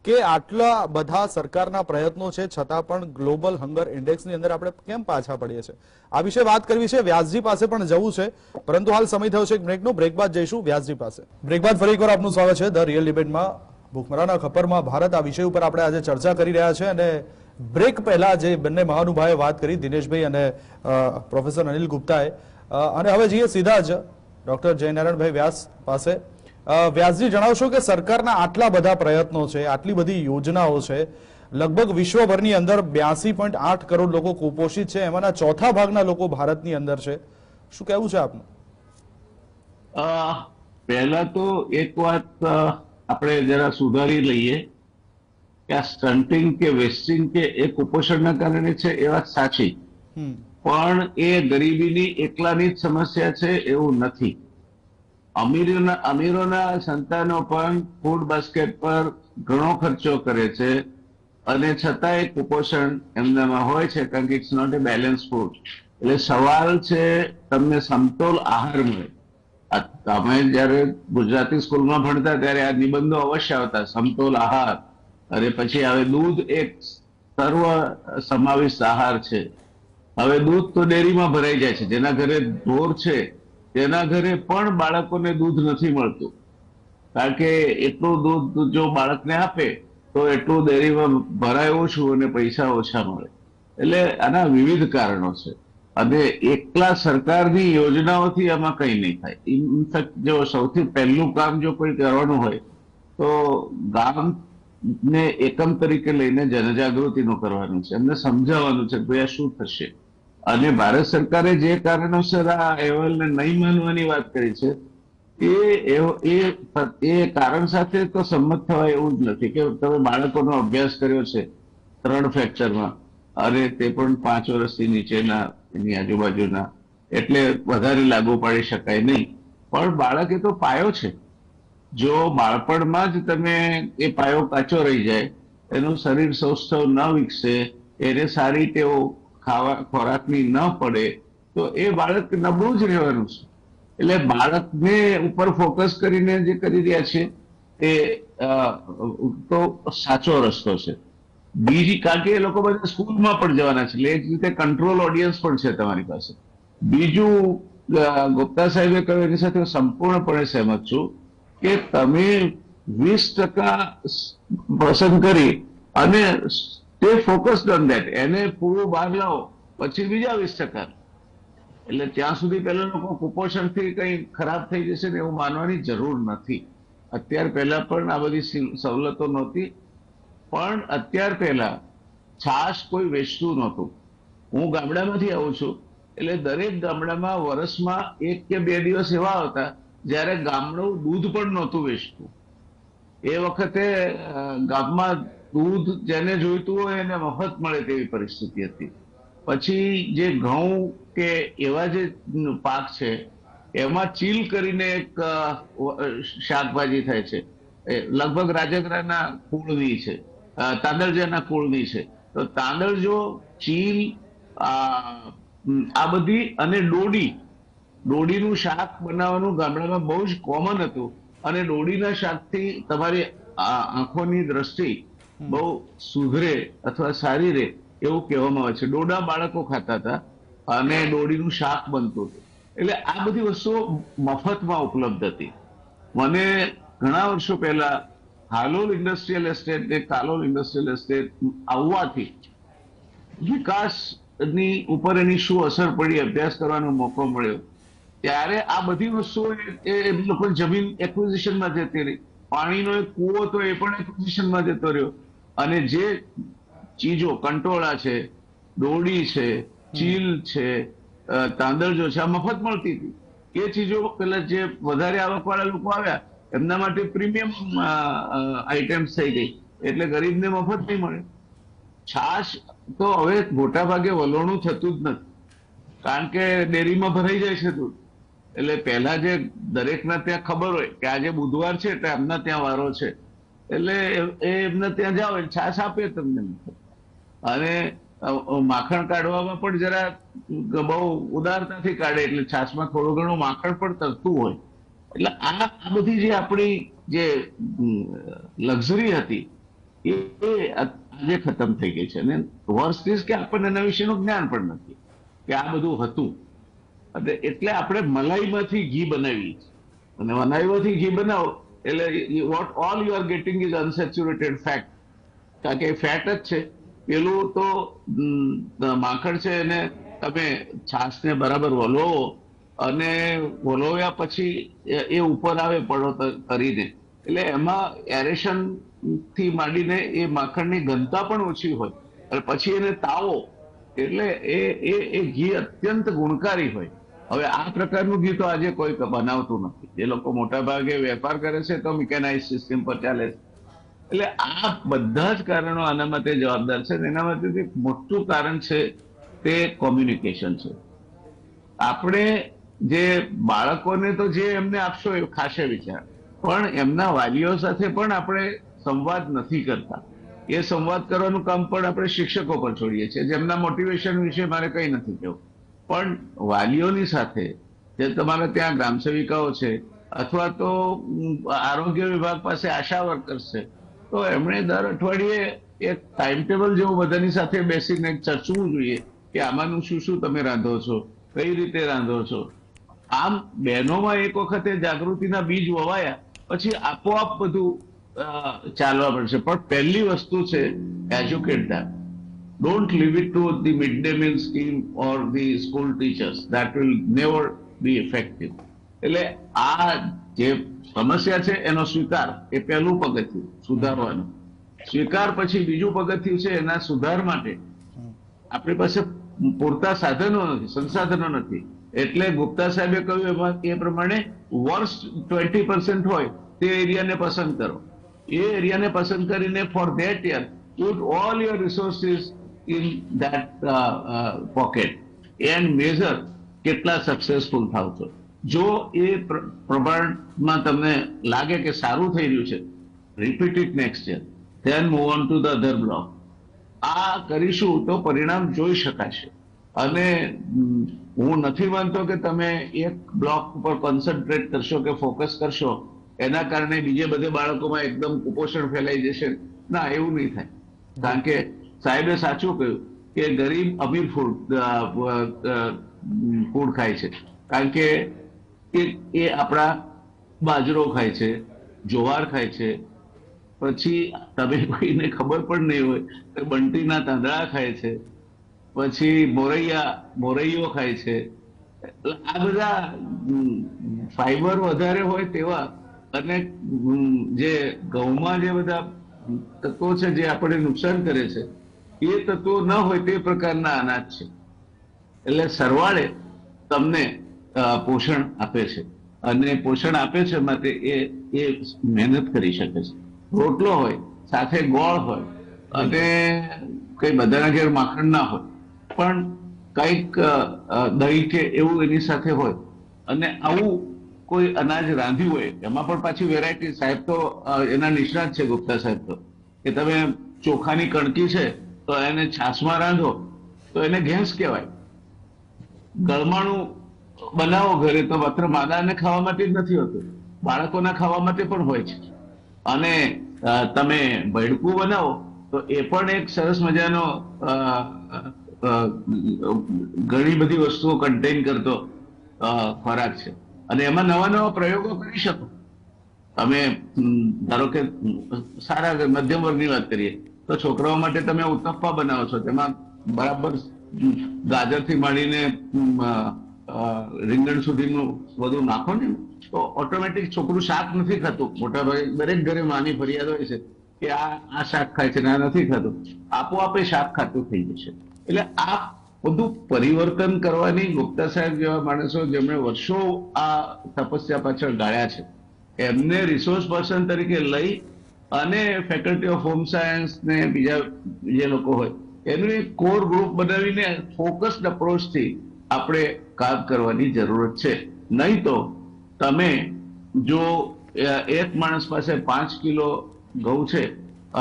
Speaker 1: કે આટલા બધા સરકારના પ્રયત્નો છે છતાં પણ ગ્લોબલ હંગર ઇન્ડેક્સની અંદર આપણે કેમ પાછા પડીએ છીએ, આ વિશે વાત કરવી છે। વ્યાસજી પાસે પણ જવું છે, પરંતુ હાલ સમય થયો છે એક બ્રેકનો। બ્રેક બાદ જઈશું વ્યાસજી પાસે। બ્રેક બાદ ફરી એકવાર આપનું સ્વાગત છે ધ રિયલ ડિબેટમાં। ભૂખમરાના ખપ્પરમાં ભારત આ વિષય ઉપર આપણે આજે ચર્ચા કરી રહ્યા છે। અને બ્રેક પહેલા જે બંને મહાનુભાવે વાત કરી, દિનેશભાઈ અને પ્રોફેસર અનિલ ગુપ્તાએ, અને હવે જઈએ સીધા જ ડોક્ટર જયનારાયણભાઈ વ્યાસ પાસે। વ્યાસજી, જણાવશો કે સરકારના આટલા બધા પ્રયત્નો છે, આટલી બધી યોજનાઓ છે, લગભગ વિશ્વભરની અંદર 82.8 કરોડ લોકો કુપોષિત છે, એમાંના ચોથા ભાગના લોકો ભારતની અંદર છે, શું કહેવું છે આપનું?
Speaker 4: પહેલા તો એક વાત આપણે જરા સુધારી લઈએ કે આ સ્ટન્ટિંગ કે વેસ્ટિંગ કે એ કુપોષણના કારણે છે એ વાત સાચી, પણ એ ગરીબીની એકલાની જ સમસ્યા છે એવું નથી। અમીરોના સંતાનો પણ ફૂડ બાસ્કેટ પર ઘણો ખર્ચો કરે છે અને છતાંય કુપોષણ એમનામાં હોય છે, કારણ કે it's not a balance food. એટલે સવાલ છે તમને સમતોલ આહાર મળે। તમે જયારે ગુજરાતી સ્કૂલમાં ભણતા ત્યારે આ નિબંધો અવશ્ય આવતા, સમતોલ આહાર, અને પછી હવે દૂધ એક સર્વ સમાવિષ્ટ આહાર છે। હવે દૂધ તો ડેરીમાં ભરાઈ જાય છે, જેના ઘરે ઢોર છે તેના ઘરે પણ બાળકોને દૂધ નથી મળતું, કારણ કે એટલું દૂધ જો બાળકને આપે તો એટલું ડેરીમાં ભરાય ઓછું અને પૈસા ઓછા મળે। એટલે આના વિવિધ કારણો છે, અને એકલા સરકારની યોજનાઓથી આમાં કંઈ નહીં થાય। ઇનફેક્ટ જો સૌથી પહેલું કામ જો કોઈ કરવાનું હોય તો ગામ ને એકમ તરીકે લઈને જનજાગૃતિનું કરવાનું છે, એમને સમજાવવાનું છે ભાઈ આ શું થશે। અને ભારત સરકારે જે કારણોસર આ અહેવાલને નહીં માનવાની વાત કરી છે એ કારણ સાથે તો સંમત થવાય એવું જ નથી કે તમે બાળકોનો અભ્યાસ કર્યો છે 3 ફ્રેક્ચરમાં, અને તે પણ 5 વર્ષથી નીચેના એની આજુબાજુના, એટલે વધારે લાગુ પાડી શકાય નહીં। પણ બાળક એ તો પાયો છે, જો બાળપણમાં જ તમે એ પાયો કાચો રહી જાય, એનું શરીર સૌષ્ઠવ ન વિકસે, એને સારી ટેવો ખોરાકની ન પડે, તો એ બાળક નબળું જ રહેવાનું છે। એટલે બાળકને ઉપર ફોકસ કરીને જે કરી રહ્યા છે એ તો સાચો રસ્તો છે। બીજી, કારણ કે એ લોકો બધા સ્કૂલમાં પણ જવાના છે, એટલે એક રીતે કંટ્રોલ ઓડિયન્સ પણ છે તમારી પાસે। બીજું, ગુપ્તા સાહેબે કહ્યું એની સાથે હું સંપૂર્ણપણે સહેમત છું કે તમે 20% પસંદ કરી અને તે ફોકસ્ડ ઓન ધેટ, એને પૂરું બહાર લાવો, પછી બીજા 20%. એટલે ત્યાં સુધી પહેલા લોકો કુપોષણથી કઈ ખરાબ થઈ જશે ને એવું માનવાની જરૂર નથી. અત્યાર પહેલા પણ આ બધી સવલતો નહોતી, પણ અત્યાર પહેલા છાશ કોઈ વેચતું નહોતું. હું ગામડામાંથી આવું છું, એટલે દરેક ગામડામાં વર્ષમાં 1 કે 2 દિવસ એવા હતા જ્યારે ગામડું દૂધ પણ નહોતું વેચતું. એ વખતે ગામમાં દૂધ જેને જોઈતું હોય એને મફત મળે તેવી પરિસ્થિતિ હતી. પછી જે ઘઉં કે એવા જે પાક છે એમાં ચીલ કરીને એક શાકભાજી થાય છે, લગભગ રાજગરાના કુળની છે, તાંદળજાના કુળની છે. તો તાંદળજો, ચીલ, આ બધી અને દોડીનું શાક બનાવવાનું ગામડામાં બહુ જ કોમન હતું. અને દોડીના શાકથી તમારી આંખોની દ્રષ્ટિ બહુ સુધરે અથવા સારી રહે એવું કહેવામાં આવે છે. દોડા બાળકો ખાતા હતા અને દોડીનું શાક બનતું હતું. એટલે આ બધી વસ્તુઓ મફતમાં ઉપલબ્ધ હતી. મને ઘણા વર્ષો પહેલા હાલોલ ઇન્ડસ્ટ્રીયલ એસ્ટેટ ને કાલોલ ઇન્ડસ્ટ્રીયલ એસ્ટેટ આવવાથી વિકાસની ઉપર એની શું અસર પડી અભ્યાસ કરવાનો મોકો મળ્યો. ત્યારે આ બધી વસ્તુઓ એ લોકો જમીન એક્વિઝિશનમાં જતી રહી. પાણીનો એક કૂવો તો એ પણ એક્વિઝિશનમાં જતો રહ્યો. અને જે ચીજો કંટોળા છે, દોડી છે, ચીલ છે, તાંદળજો છે, આ મફત મળતી હતી. એ ચીજો પેલા જે વધારે આવકવાળા લોકો આવ્યા એમના માટે પ્રીમિયમ આઇટમ્સ થઈ ગઈ, એટલે ગરીબને મફત નહીં મળે. છાશ તો હવે મોટા ભાગે વલોણું થતું જ નથી, કારણ કે ડેરીમાં ભરાઈ જાય છે દૂધ. એટલે પહેલા જે દરેકના ત્યાં ખબર હોય કે આજે બુધવાર છે એટલે એમના ત્યાં વારો છે, એટલે એમને ત્યાં જાઓ એટલે છાશ આપે તમને. અને માખણ કાઢવામાં પણ જરા બહુ ઉદારતાથી કાઢે, એટલે છાશમાં થોડું ઘણું માખણ પણ તરતું હોય. એટલે આ બધી જે આપણી જે લક્ઝરી હતી એ આજે ખતમ થઈ ગઈ છે. અને વર્ષ કે આપણને એના વિશેનું જ્ઞાન પણ નથી કે આ બધું હતું. એટલે આપણે મલાઈમાંથી ઘી બનાવી, અને મલાઈમાંથી ઘી બનાવો એટલે what all you are getting is unsaturated fat, કારણ કે ફેટ જ છે. પેલું તો માખણ છે એને તમે છાશને બરાબર વલોવો, અને વલોવ્યા પછી એ ઉપર આવે પડો કરીને, એટલે એમાં એરેશન થી માંડીને એ માખણની ઘનતા પણ ઓછી હોય. અને પછી એને તાવો એટલે એ ઘી અત્યંત ગુણકારી હોય. હવે આ પ્રકારનું ઘી તો આજે કોઈ બનાવતું નથી. જે લોકો મોટા ભાગે વેપાર કરે છે તો મિકેનાઇઝ સિસ્ટમ પર ચાલે છે. એટલે આ બધા જ કારણો આના માટે જવાબદાર છે. એના માટે એક મોટું કારણ છે તે કોમ્યુનિકેશન છે. આપણે જે બાળકોને તો જે એમને આપશો એ ખાશે વિચાર, પણ એમના વાલીઓ સાથે પણ આપણે સંવાદ નથી કરતા. એ સંવાદ કરવાનું કામ પણ આપણે શિક્ષકો પર છોડીએ છીએ, જેમના મોટિવેશન વિશે મારે કંઈ નથી કહેવું. પણ વાલીઓની સાથે જે તમારે ત્યાં ગ્રામ સેવિકાઓ છે અથવા તો આરોગ્ય વિભાગ પાસે આશા વર્કર્સ છે, તો એમણે દર અઠવાડિયે એક ટાઈમ ટેબલ જેવું બધાની સાથે બેસીને ચર્ચવું જોઈએ કે આમાંનું શું શું તમે રાંધો છો, કઈ રીતે રાંધો છો. આમ બહેનોમાં એક વખતે જાગૃતિના બીજ વવાયા પછી આપોઆપ બધું ચાલવા પડશે. પણ પહેલી વસ્તુ છે educate them. Don't leave it to the midday meal scheme or the school teachers. That will never be effective. એટલે આ જે સમસ્યા છે એનો સ્વીકાર એ પહેલું પગથિયું સુધારવાનું. સ્વીકાર પછી બીજું પગથિયું છે એના સુધાર માટે આપણી પાસે પૂરતા સાધનો નથી, સંસાધનો નથી. એટલે ગુપ્તા સાહેબે કહ્યું એ પ્રમાણે વર્ષ 20% હોય તે એરિયાને પસંદ કરો. એ એરિયાને પસંદ કરીને for that year put all your resources in that pocket and measure કેટલા સક્સેસફુલ થાવ છો. જો એ પ્રમાણમાં તમને લાગે કે સારું થઈ રહ્યું છે, repeat it next year, then move on to the other block. આ કરીશું તો પરિણામ જોઈ શકાશે. અને હું નથી માનતો કે તમે એક બ્લોક ઉપર કોન્સન્ટ્રેટ કરશો કે ફોકસ કરશો એના કારણે બીજે બધે બાળકોમાં એકદમ કુપોષણ ફેલાઈ જશે. ના, એવું નહીં થાય. કારણ કે સાહેબે સાચું કહ્યું કે ગરીબ અમીર ફૂડ ખાય છે, કારણ કે એ આપણા બાજરો ખાય છે, જુવાર ખાય છે, પછી તમે કોઈને ખબર પણ નહીં હોય તો બંટીના તાંદળા ખાય છે, પછી મોરૈયો ખાય છે. આ બધા ફાઈબર વધારે હોય તેવા અને જે ઘઉંમાં જે બધા તત્વો છે જે આપણે નુકસાન કરે છે એ તત્વો ન હોય તે પ્રકારના અનાજ છે. એટલે સરવાળે તમને પોષણ આપે છે અને પોષણ આપે છે માટે એ મહેનત કરી શકે છે. રોટલો હોય સાથે ગોળ હોય અને કઈ બધાના ઘેર માખણ ના હોય પણ કઈક દહીં કે એવું એની સાથે હોય અને આવું કોઈ અનાજ રાંધ્યું હોય એમાં પણ પાછી વેરાયટી. સાહેબ તો એના નિષ્ણાત છે ગુપ્તા સાહેબ તો, કે તમે ચોખાની કણકી છે તો એને છાશમાં રાંધો તો એને ઘેંસ કહેવાય. ગળમાણું બનાવો ઘરે તો માત્ર માદાને ખાવા માટે જ નથી હોતું, બાળકોના ખાવા માટે પણ હોય છે. અને તમે ભેડકું બનાવો તો એ પણ એક સરસ મજાનો ઘણી બધી વસ્તુઓ કન્ટેન કરતો ખોરાક છે અને એમાં નવા નવા પ્રયોગો કરી શકો. તમે ધારો કે સારા મધ્યમ વર્ગની વાત કરીએ તો છોકરાઓ માટે તમે ઉત્તપ્પા બનાવો છો, તેમાં બરાબર ગાજરથી માંડીને રીંગણ સુધીનું બધું નાખો ને તો ઓટોમેટિક છોકરું શાક નથી ખાતું. મોટા ભાગે દરેક ઘરે માની ફરિયાદ હોય છે કે આ શાક ખાય છે ને આ નથી ખાતું, આપોઆપે શાક ખાતું થઈ જશે. એટલે આ બધું પરિવર્તન કરવાની ગુપ્તા સાહેબ જેવા માણસો જેમણે વર્ષો આ તપસ્યા પાછળ ગાળ્યા છે એમને રિસોર્સ પર્સન તરીકે લઈ અને ફેકલ્ટી ઓફ હોમ સાયન્સ ને બીજા જે લોકો હોય એનું એક કોર ગ્રુપ બનાવીને ફોકસ્ડ અપ્રોચથી આપણે કામ કરવાની જરૂરત છે. નહીં તો તમે જો એક માણસ પાસે 5 કિલો ઘઉં છે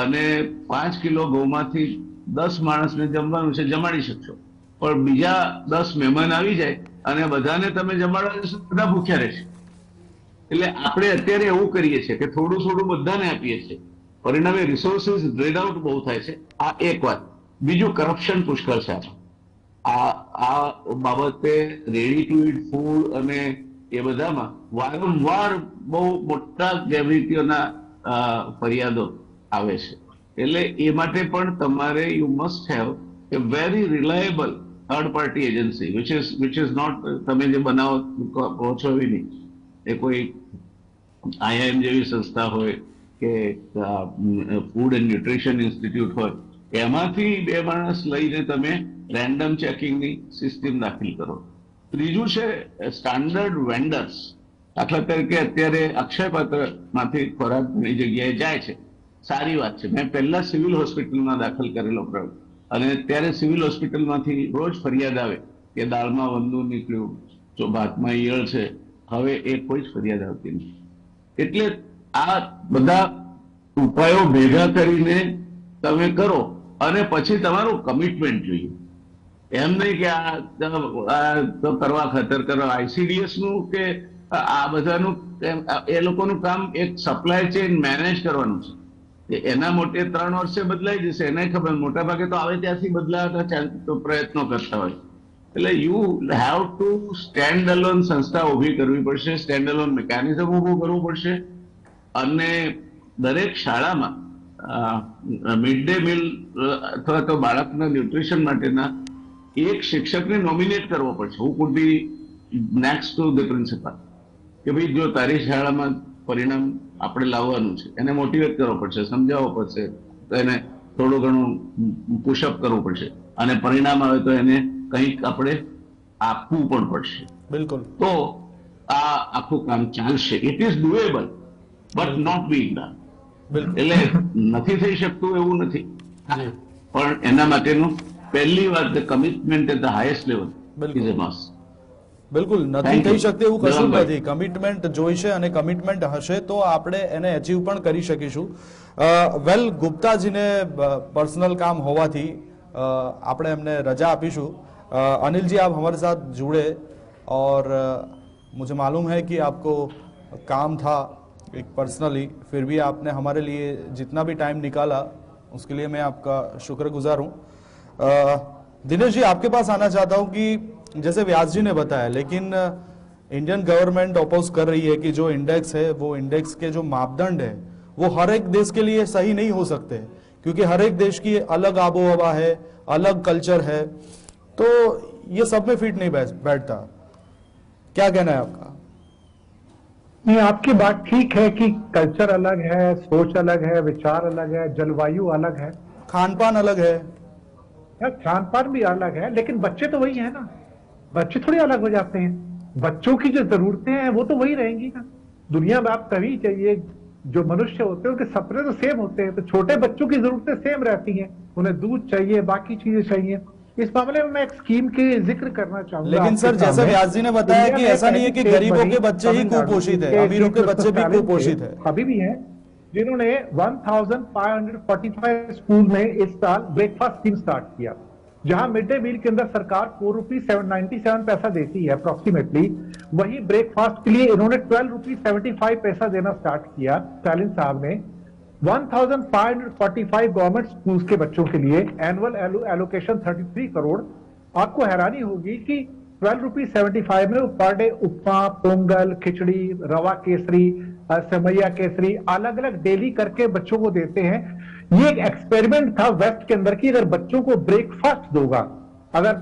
Speaker 4: અને 5 કિલો ઘઉંમાંથી 10 માણસને જમવાનું છે, જમાડી શકશો, પણ બીજા 10 મહેમાન આવી જાય અને બધાને તમે જમાડવા જશો બધા ભૂખ્યા રહેશે. એટલે આપણે અત્યારે એવું કરીએ છીએ કે થોડું થોડું બધાને આપીએ છીએ, પરિણામે રિસોર્સિસ ડ્રેન આઉટ બહુ થાય છે. આ એક વાત. બીજું કરપ્શન પુષ્કળ છે. આ બાબતે રેડી ટુ ઇટ ફૂડ અને એ બધામાં વારંવાર બહુ મોટા ગેરરીતિઓના ફરિયાદો આવે છે. એટલે એ માટે પણ તમારે you must have a very reliable third party agency which is not તમે જે બનાવો કહો છો એવી નહીં. એ કોઈ IIM જેવી સંસ્થા હોય કે ફૂડ એન્ડ ન્યુટ્રિશન ઇન્સ્ટિટ્યૂટ હોય એમાંથી 2 માણસ લઈને તમે રેન્ડમ ચેકિંગની સિસ્ટમ દાખલ કરો. ત્રીજું છે સ્ટાન્ડર્ડ વેન્ડર્સ. દાખલા તરીકે અત્યારે અક્ષયપાત્ર માંથી ખોરાક ઘણી જગ્યાએ જાય છે, સારી વાત છે. મેં પહેલા સિવિલ હોસ્પિટલમાં દાખલ કરેલો પ્રયોગ અને ત્યારે સિવિલ હોસ્પિટલમાંથી રોજ ફરિયાદ આવે કે દાળમાં વંદુ નીકળ્યું, જો ભાતમાં ઈયળ છે. હવે એ કોઈ જ ફરિયાદ આવતી નથી. એટલે આ બધા ઉપાયો ભેગા કરીને તમે કરો અને પછી તમારું કમિટમેન્ટ જોઈએ. એમ નહીં કે આ તો કરવા ખાતર કરવા. ICDS નું કે આ બધાનું એ લોકોનું કામ એક સપ્લાય ચેઇન મેનેજ કરવાનું છે. એના મોટે 3 વર્ષે બદલાઈ જશે એને ખબર. મોટા ભાગે તો આવે ત્યાંથી બદલાતા પ્રયત્નો કરતા હોય. એટલે you have to stand alone સંસ્થા ઉભી કરવી પડશે, સ્ટેન્ડ અલોન મિકેનિઝમ ઉભું કરવું પડશે અને દરેક શાળામાં મિડ ડે મીલ અથવા તો બાળકના ન્યુટ્રિશન માટેના એક શિક્ષકને નોમિનેટ કરવો પડશે. Who could be next to the principal કે ભાઈ જો તારી શાળામાં પરિણામ આપણે લાવવાનું છે, એને મોટિવેટ કરવો પડશે, સમજાવવો પડશે, તો એને થોડું ઘણું પુશઅપ કરવું પડશે અને પરિણામ આવે તો એને કંઈક આપણે આપવું પણ પડશે.
Speaker 1: બિલકુલ.
Speaker 4: તો આ આખું કામ ચાલશે. It is doable but not being done. એટલે નથી થઈ શકતું એવું નથી, પણ એના માટેનું પહેલી વાત commitment at the highest level is a must.
Speaker 1: બિલકુલ નથી થઈ શકતું એવું કશું નથી. કમિટમેન્ટ જોઈશે અને કમિટમેન્ટ હશે તો આપણે એને અચીવ પણ કરી શકીશું. વેલ, ગુપ્તાજીને पर्सनल काम હોવાથી આપણે એમને रजा આપીશું. अनिल जी, आप हमारे साथ जुड़े और मुझे मालूम है कि आपको काम था एक पर्सनली, फिर भी आपने हमारे लिए जितना भी टाइम निकाला उसके लिए मैं आपका शुक्रगुजार हूँ. दिनेश जी, आपके पास आना चाहता हूँ कि जैसे व्यास जी ने बताया, लेकिन इंडियन गवर्नमेंट अपोज कर रही है कि जो इंडेक्स है वो इंडेक्स के जो मापदंड है वो हर एक देश के लिए सही नहीं हो सकते, क्योंकि हर एक देश की अलग आबो हवा है, अलग कल्चर है, तो ये सब में फिट नहीं बैठता। क्या कहना है आपका?
Speaker 2: नहीं, आपकी बात ठीक है कि कल्चर अलग है, सोच अलग है, विचार अलग है, जलवायु अलग है,
Speaker 1: खान पान अलग है,
Speaker 2: खान पान भी अलग है, लेकिन बच्चे तो वही है ना। बच्चे थोड़ी अलग हो जाते हैं। बच्चों की जो जरूरतें हैं वो तो वही रहेंगी ना। दुनिया में आप कभी चाहिए, जो मनुष्य होते हैं उनके सपने तो सेम होते हैं, तो छोटे बच्चों की जरूरतें सेम रहती हैं। उन्हें दूध चाहिए, बाकी चीजें चाहिए। इस मामले में मैं एक स्कीम के जिक्र करना चाहूंगा।
Speaker 1: लेकिन सर जैसा व्यास जी ने बताया कि ऐसा नहीं है कि गरीबों के बच्चे ही कुपोषित है, अमीरों के बच्चे भी कुपोषित है।
Speaker 2: अभी भी है जिन्होंने 1545 स्कूल में इस साल ब्रेकफास्ट स्कीम स्टार्ट किया, जहां मिड डे मील के अंदर सरकार 4 रुपीज 97 पैसा देती है अप्रोक्सीमेटली। वही ब्रेकफास्ट के लिए इन्होंने 12 रुपीज 75 पैसा देना स्टार्ट किया स्टालिन साहब ने। 1545 गवर्नमेंट स्कूल्स के बच्चों के लिए एनुअल एलोकेशन 33 करोड़। आपको हैरानी होगी कि 12 रुपीज 75 में पर डे उपमा, पोंगल, खिचड़ी, रवा केसरी, सेमैया केसरी अलग अलग डेली करके बच्चों को देते हैं। ये एक एक्सपेरिमेंट था वेस्ट के अंदर की, अगर बच्चों को ब्रेकफास्ट दोगा, अगर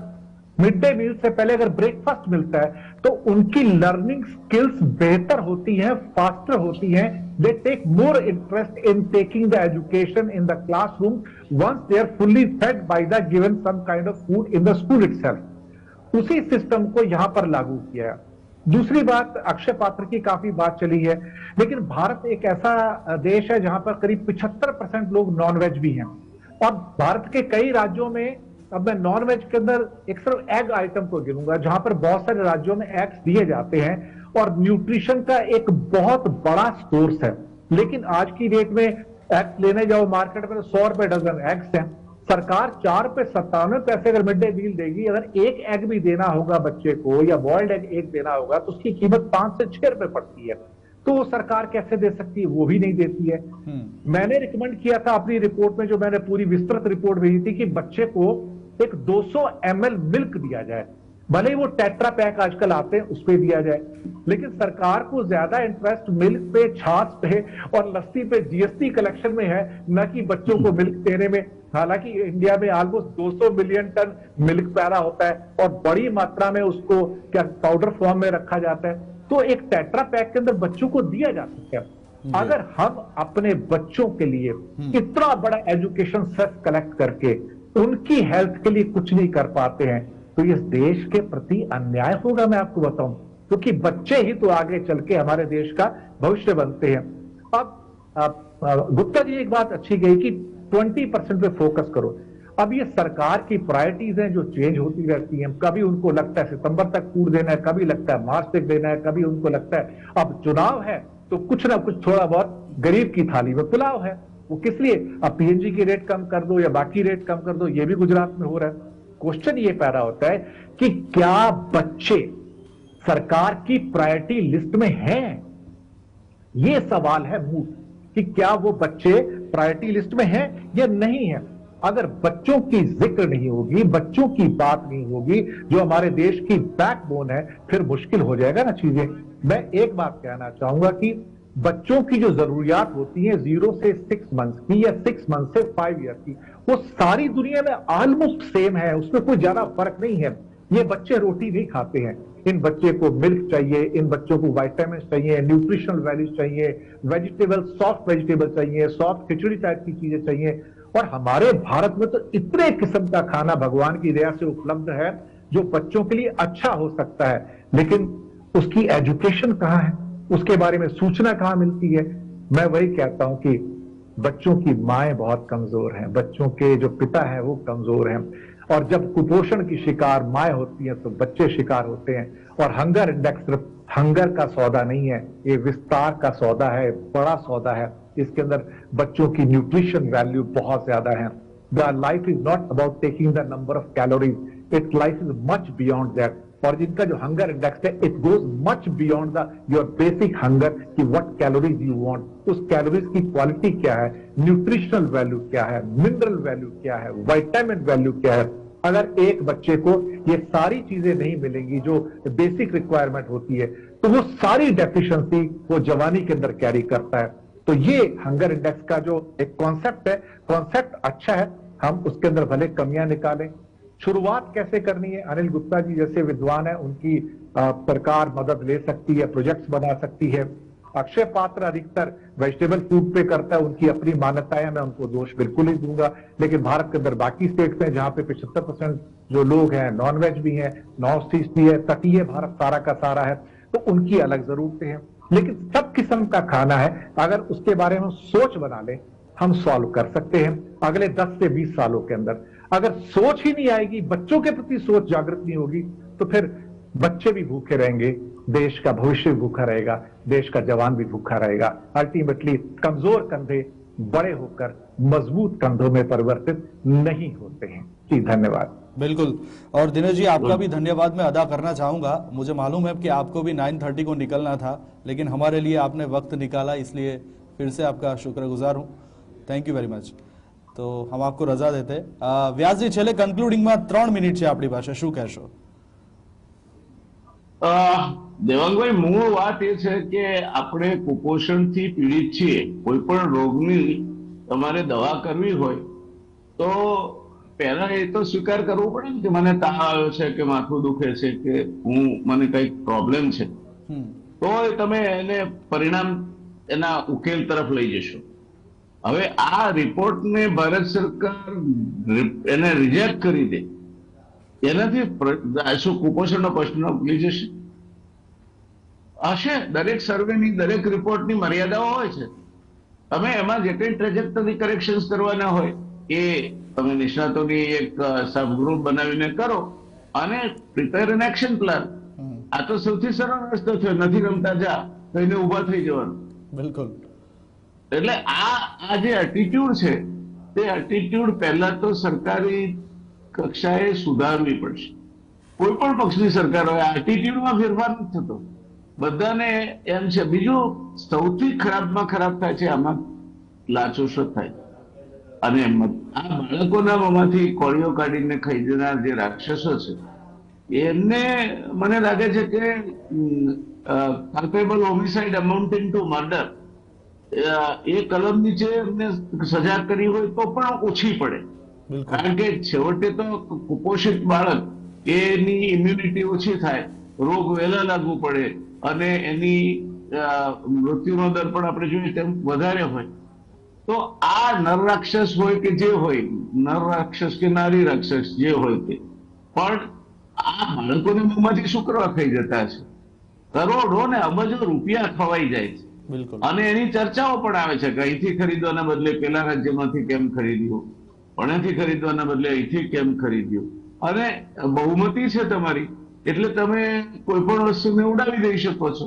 Speaker 2: मिड डे मील से पहले अगर ब्रेकफास्ट मिलता है तो उनकी लर्निंग स्किल्स बेहतर होती हैं, फास्टर होती हैं। They take more interest in taking the education in the classroom once they are fully fed by the given some kind of food in the school itself. उसी सिस्टम को यहां पर लागू किया है। दूसरी बात, अक्षय पात्र की काफी बात चली है, लेकिन भारत एक ऐसा देश है जहां पर करीब 75% लोग नॉनवेज भी हैं। और भारत के कई राज्यों में, अब मैं नॉनवेज के अंदर एक सिर्फ एग आइटम को गिनूंगा, जहां पर बहुत सारे राज्यों में एग्स दिए जाते हैं और न्यूट्रिशन का एक बहुत बड़ा सोर्स है। लेकिन आज की डेट में एग्स लेने जाओ मार्केट में तो 100 रुपए डजन एग्स हैं। सरकार 4 रुपए 97 पैसे अगर मिड डे मील देगी, अगर एक एग भी देना होगा बच्चे को या बॉइल्ड एग एक देना होगा तो उसकी कीमत 5 से 6 रुपए पड़ती है। तो वो सरकार कैसे दे सकती है? वो भी नहीं देती है। मैंने रिकमेंड किया था अपनी रिपोर्ट में, जो मैंने पूरी विस्तृत रिपोर्ट भेजी थी, कि बच्चे को एक 200 ml मिल्क दिया जाए। भले ही वो टेट्रा पैक आजकल आते हैं उस पर दिया जाए, लेकिन सरकार को ज्यादा इंटरेस्ट मिल्क पे, छाछ पे और लस्सी पे जीएसटी कलेक्शन में है, न कि बच्चों को मिल्क देने में। हालांकि इंडिया में ऑलमोस्ट 200 मिलियन टन मिल्क पैदा होता है और बड़ी मात्रा में उसको क्या पाउडर फॉर्म में रखा जाता है, तो एक टेट्रा पैक के अंदर बच्चों को दिया जा सकता है। अगर हम अपने बच्चों के लिए इतना बड़ा एजुकेशन सेट कलेक्ट करके उनकी हेल्थ के लिए कुछ नहीं कर पाते हैं तो इस देश के प्रति अन्याय होगा, मैं आपको बताऊं, क्योंकि बच्चे ही तो आगे चल के हमारे देश का भविष्य बनते हैं। अब गुप्ता जी एक बात अच्छी कही कि 20% पे फोकस करो। अब ये सरकार की प्रायोरिटीज हैं जो चेंज होती रहती हैं। कभी उनको लगता है सितंबर तक फूड देना है, कभी लगता है मार्च तक देना है, कभी उनको लगता है अब चुनाव है तो कुछ ना कुछ थोड़ा बहुत गरीब की थाली में पुलाव है। वो किस लिए? अब पीएनजी की रेट कम कर दो या बाकी रेट कम कर दो, ये भी गुजरात में हो रहा है। क्वेश्चन ये पैदा होता है कि क्या बच्चे सरकार की प्रायोरिटी लिस्ट में हैं? ये सवाल है मूल, कि क्या वो बच्चे प्रायोरिटी लिस्ट में हैं या नहीं है। अगर बच्चों की जिक्र नहीं होगी, बच्चों की बात नहीं होगी, जो हमारे देश की बैकबोन है, फिर मुश्किल हो जाएगा ना चीजें। मैं एक बात कहना चाहूंगा कि बच्चों की जो जरूरियात होती है 0 से 6 मंथ की या 6 मंथ से 5 ईयर की, वो सारी दुनिया में ऑलमोस्ट सेम है, उसमें कोई ज्यादा फर्क नहीं है। ये बच्चे रोटी नहीं खाते हैं, इन बच्चे को मिल्क चाहिए, इन बच्चों को विटामिन चाहिए, न्यूट्रिशनल वैल्यूज चाहिए, वेजिटेबल, सॉफ्ट वेजिटेबल चाहिए, सॉफ्ट खिचड़ी टाइप की चीजें चाहिए। और हमारे भारत में तो इतने किस्म का खाना भगवान की दया से उपलब्ध है जो बच्चों के लिए अच्छा हो सकता है, लेकिन उसकी एजुकेशन कहाँ है, उसके बारे में सूचना कहाँ मिलती है। मैं वही कहता हूं कि बच्चों की माएं बहुत कमजोर हैं, बच्चों के जो पिता हैं वो कमजोर हैं, और जब कुपोषण की शिकार माएं होती हैं तो बच्चे शिकार होते हैं। और हंगर इंडेक्स सिर्फ हंगर का सौदा नहीं है, ये विस्तार का सौदा है, बड़ा सौदा है। इसके अंदर बच्चों की न्यूट्रिशन वैल्यू बहुत ज्यादा है। The life is not about taking the number of calories, it's life is much beyond that. और जिनका जो हंगर इंडेक्स है it goes much beyond the your basic hunger, कि व्हाट कैलोरीज यू वांट, उस calories की quality क्या है, nutritional value क्या है, मिनरल वैल्यू क्या है, विटामिन वैल्यू क्या है। अगर एक बच्चे को ये सारी चीजें नहीं मिलेंगी जो बेसिक रिक्वायरमेंट होती है, तो वो सारी डेफिशिएंसी वो जवानी के अंदर कैरी करता है। तो ये हंगर इंडेक्स का जो एक कॉन्सेप्ट है, कॉन्सेप्ट अच्छा है, हम उसके अंदर भले कमियां निकालें। शुरुआत कैसे करनी है, अनिल गुप्ता जी जैसे विद्वान है, उनकी सरकार मदद ले सकती है, प्रोजेक्ट्स बना सकती है। अक्षय पात्र अधिकतर वेजिटेबल फूड पे करता है, उनकी अपनी मान्यताएं, मैं उनको दोष बिल्कुल नहीं दूंगा, लेकिन भारत के अंदर बाकी स्टेट्स हैं जहां पे 75% जो लोग हैं नॉन वेज भी हैं, नॉर्थ ईस्ट भी है, तटीय भारत सारा का सारा है, तो उनकी अलग जरूरतें हैं। लेकिन सब किस्म का खाना है, अगर उसके बारे में सोच बना लें, हम सॉल्व कर सकते हैं अगले 10 से 20 सालों के अंदर। अगर सोच ही नहीं आएगी, बच्चों के प्रति सोच जागृत नहीं होगी, तो फिर बच्चे भी भूखे रहेंगे, देश का भविष्य भी भूखा रहेगा, देश का जवान भी भूखा रहेगा। अल्टीमेटली कमजोर कंधे बड़े होकर मजबूत कंधों में परिवर्तित नहीं होते हैं। जी धन्यवाद।
Speaker 1: बिल्कुल, और दिनेश जी आपका भी धन्यवाद मैं अदा करना चाहूंगा। मुझे मालूम है कि आपको भी 9:30 को निकलना था, लेकिन हमारे लिए आपने वक्त निकाला, इसलिए फिर से आपका शुक्रगुजार हूँ। Thank you very much. તો હમ આપકો રજા દેતે। વ્યાસજી છેલ્લે કન્ક્લુડિંગમાં 3 મિનિટ છે આપણી પાસે, શું કહેશો?
Speaker 4: દેવાંગભાઈ, મૂળ વાત એ છે કે આપણે કુપોષણથી પીડિત છીએ। કોઈ પણ રોગની તમારે દવા કરવી હોય તો પહેલા એ તો સ્વીકાર કરવો પડે ને કે મને તાવ આવ્યો છે કે માથું દુખે છે કે મને કઈક પ્રોબ્લેમ છે, તો તમે એને પરિણામ એના ઉકેલ તરફ લઈ જશો। હવે આ રિપોર્ટને ભારત સરકાર એને રિજેક્ટ કરી દે, એનાથી શું કુપોષણનો પ્રશ્ન ઉકેલી જશે? હશે, દરેક સર્વેની દરેક રિપોર્ટની મર્યાદાઓ હોય છે। તમે એમાં જે કંઈ ટ્રેજેક્ટરી કરેક્શન્સ કરવાના હોય એ તમે નિષ્ણાતોની એક સબ ગ્રુપ બનાવીને કરો અને પ્રિપેર એન એક્શન પ્લાન। આ તો સૌથી સરળ રસ્તો છે, નથી રમતા જા કહીને ઉભા થઈ જવાનું।
Speaker 1: બિલકુલ।
Speaker 4: એટલે આ જે એટીટ્યુડ છે તે એટીટ્યુડ પહેલા તો સરકારી કક્ષાએ સુધારવી પડશે। કોઈ પણ પક્ષની સરકાર હોય, એટીટ્યુડમાં ફેરફાર નથી થતો, બધાને એમ છે। બીજું સૌથી ખરાબમાં ખરાબ થાય છે આમાં લાચોશો થાય, અને આ બાળકોના મોંમાંથી કોળીઓ કાઢીને ખાઈ જનાર જે રાક્ષસો છે એમને મને લાગે છે કે કલ્પેબલ હોમિસાઇડ અમાઉન્ટિંગ ટુ મર્ડર એ કલમ નીચે એમને સજા કરી હોય તો પણ ઓછી પડે, કારણ કે છેવટે તો કુપોષિત બાળક એની ઇમ્યુનિટી ઓછી થાય, રોગ વહેલા લાગુ પડે અને એની મૃત્યુનો દર પણ આપણે જોઈએ તેમ વધારે હોય। તો આ નર રાક્ષસ હોય કે જે હોય, નર રાક્ષસ કે નારી રાક્ષસ જે હોય તે, પણ આ બાળકોને મોંમાંથી શું કરવા ખાઈ જતા છે? કરોડો ને અબજો રૂપિયા ખવાઈ જાય છે, અને એની ચર્ચાઓ પણ આવે છે કે અહીંથી ખરીદવાના બદલે પેલા રાજ્યમાંથી કેમ ખરીદ્યું, અહીંથી ખરીદવાના બદલે અહીંથી કેમ ખરીદ્યું, અને બહુમતી છે તમારી એટલે તમે કોઈ પણ વસ્તુને ઉડાવી દઈ શકો છો।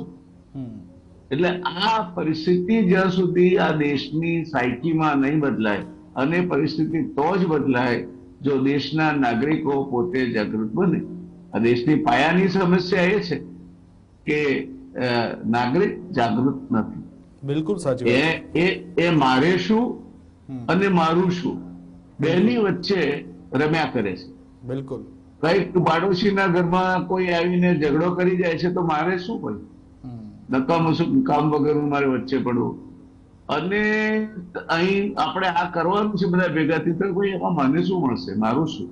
Speaker 4: એટલે આ પરિસ્થિતિ જ્યાં સુધી આ દેશની સાયકીમાં નહીં બદલાય, અને પરિસ્થિતિ તો જ બદલાય જો દેશના નાગરિકો પોતે જાગૃત બને। આ દેશની પાયાની સમસ્યા એ છે કે નાગરિક જાગૃત નથી।
Speaker 1: બિલકુલ સાચી વાત।
Speaker 4: એ મારે શું અને મારું શું બેની વચ્ચે રમ્યા કરે છે।
Speaker 1: બિલકુલ।
Speaker 4: કઈક પાડોશીના ઘરમાં કોઈ આવીને ઝઘડો કરી જાય છે તો મારે શું હોય? નકામું શું કામ વગરનું મારે વચ્ચે પડવું? અને અહીં આપણે આ કરવાનું છે બધા ભેગાથી, તો કોઈ એમાં મને શું મળશે, મારું શું?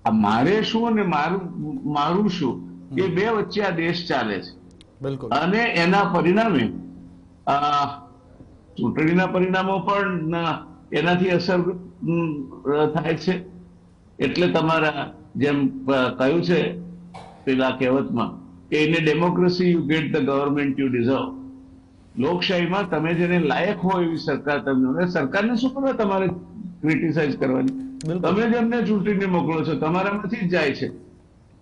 Speaker 4: આ મારે શું અને મારું શું એ બે વચ્ચે આ દેશ ચાલે છે। અને એના પરિણામે ચૂંટણીના પરિણામો પણ એનાથી અસર થાય છે। એટલે તમારા જેમ કહ્યું છે પેલા કહેવતમાં કે in democracy you get the government you deserve. લોકશાહીમાં તમે જેને લાયક હોય એવી સરકાર તમને, સરકારને શું કરવા તમારે ક્રિટિસાઇઝ કરવાની? તમે જેમને ચૂંટીને મોકલો છો તમારામાંથી જ જાય છે।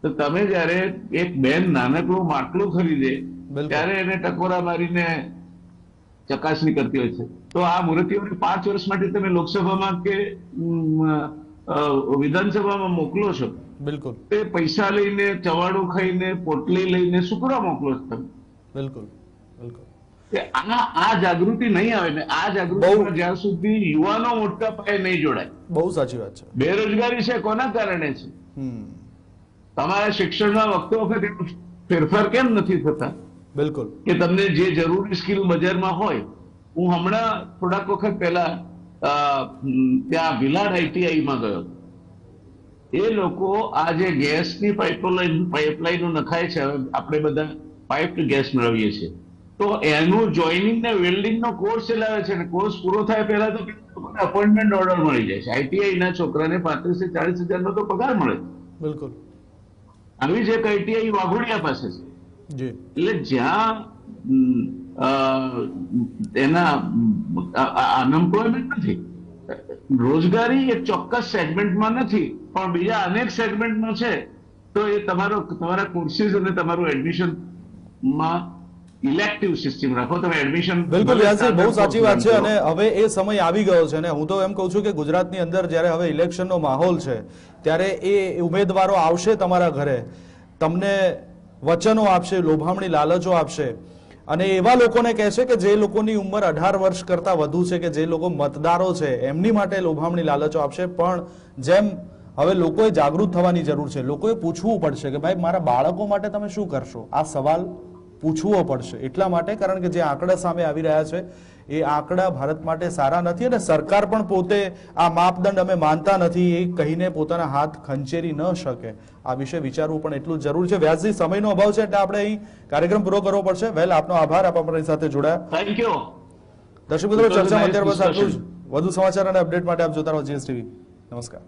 Speaker 4: તો તમે જયારે એક બેન નાનકડું માટલું ખરીદે ત્યારે એને ટકોરા મારીને ચકાસણી કરતી હોય છે, તો આ મૂર્તિઓને 5 વર્ષ માટે તમે લોકસભામાં કે વિધાનસભામાં મોકલો છો,
Speaker 1: બિલકુલ
Speaker 4: તે પૈસા લઈને, ચવાડું ખાઈને, પોટલી લઈને શું કરવા મોકલો છો તમે?
Speaker 1: બિલકુલ બિલકુલ।
Speaker 4: આ જાગૃતિ નહીં આવે ને, આ જાગૃતિમાં જ્યાં સુધી યુવાનો મોટા પાયે નહીં જોડાય।
Speaker 1: બહુ સાચી વાત છે।
Speaker 4: બેરોજગારી છે કોના કારણે છે? તમારા શિક્ષણમાં વખતે ફેરફાર કેમ નથી થતા?
Speaker 1: બિલકુલ।
Speaker 4: કે તમને જે જરૂરી સ્કિલ બજારમાં હોય હું હમણાં થોડાક વખત પહેલા ત્યાં ભિલાડ આઈટીઆઈમાં ગયો. એ લોકો આ જે ગેસની પાઇપલાઇનો નખાય છે, હવે આપણે બધા પાઇપ્ડ ગેસ મેળવીએ છીએ, તો એનું જોઈનિંગ ને વેલ્ડિંગ નો કોર્સ ચલાવે છે, અને કોર્સ પૂરો થાય પહેલા તો અપોઇન્ટમેન્ટ ઓર્ડર મળી જાય છે. આઈટીઆઈ ના છોકરાને 35 થી 40 હજારનો તો પગાર મળે.
Speaker 1: બિલકુલ.
Speaker 4: આવી જ એક આઈટીઆઈ વાઘોડિયા પાસે છે. એટલે જ્યાં એના અનએમ્પ્લોયમેન્ટ નથી, રોજગારી એક ચોક્કસ સેગમેન્ટમાં નથી, પણ બીજા અનેક સેગમેન્ટમાં છે, તો એ તમારા કોર્સીસ અને તમારું એડમિશનમાં ઇલેક્ટિવ સિસ્ટમ રાખો. તમે એડમિશન
Speaker 1: બિલકુલ વ્યાસજી, બહુ સાચી વાત છે. અને હવે એ સમય આવી ગયો છે, અને હું તો એમ કહું છું કે ગુજરાતની અંદર જ્યારે હવે ઇલેક્શનનો માહોલ છે, ત્યારે એ ઉમેદવારો આવશે તમારા ઘરે, તમને વચનો આપશે, લોભામણી લાલચો આપશે, અને એવા લોકોને કહેશે કે જે લોકોની ઉંમર 18 વર્ષ કરતા વધુ છે, કે જે લોકો મતદારો છે, એમની માટે લોભામણી લાલચો આપશે. પણ જેમ હવે લોકોએ જાગૃત થવાની જરૂર છે, લોકોએ પૂછવું પડશે કે ભાઈ મારા બાળકો માટે તમે શું કરશો. આ સવાલ પૂછવો પડશે એટલા માટે, કારણ કે જે આંકડા સામે આવી રહ્યા છે એ આંકડા ભારત માટે સારા નથી, અને સરકાર પણ પોતે આ માપદંડ અમે માનતા નથી એ કહીને પોતાના હાથ ખંચેરી ન શકે. આ વિશે વિચારવું પણ એટલું જ જરૂર છે. વ્યાસજી, સમયનો અભાવ છે એટલે આપણે અહીં કાર્યક્રમ પૂરો કરવો પડશે. વહેલ, આપનો આભાર, આપ અમારી સાથે જોડાયા.
Speaker 4: Thank you.
Speaker 1: દર્શક મિત્રો, ચર્ચામાં અત્યાર બસ આટલું જ. વધુ સમાચાર અને અપડેટ માટે આપ જોતા રહો GS TV. નમસ્કાર.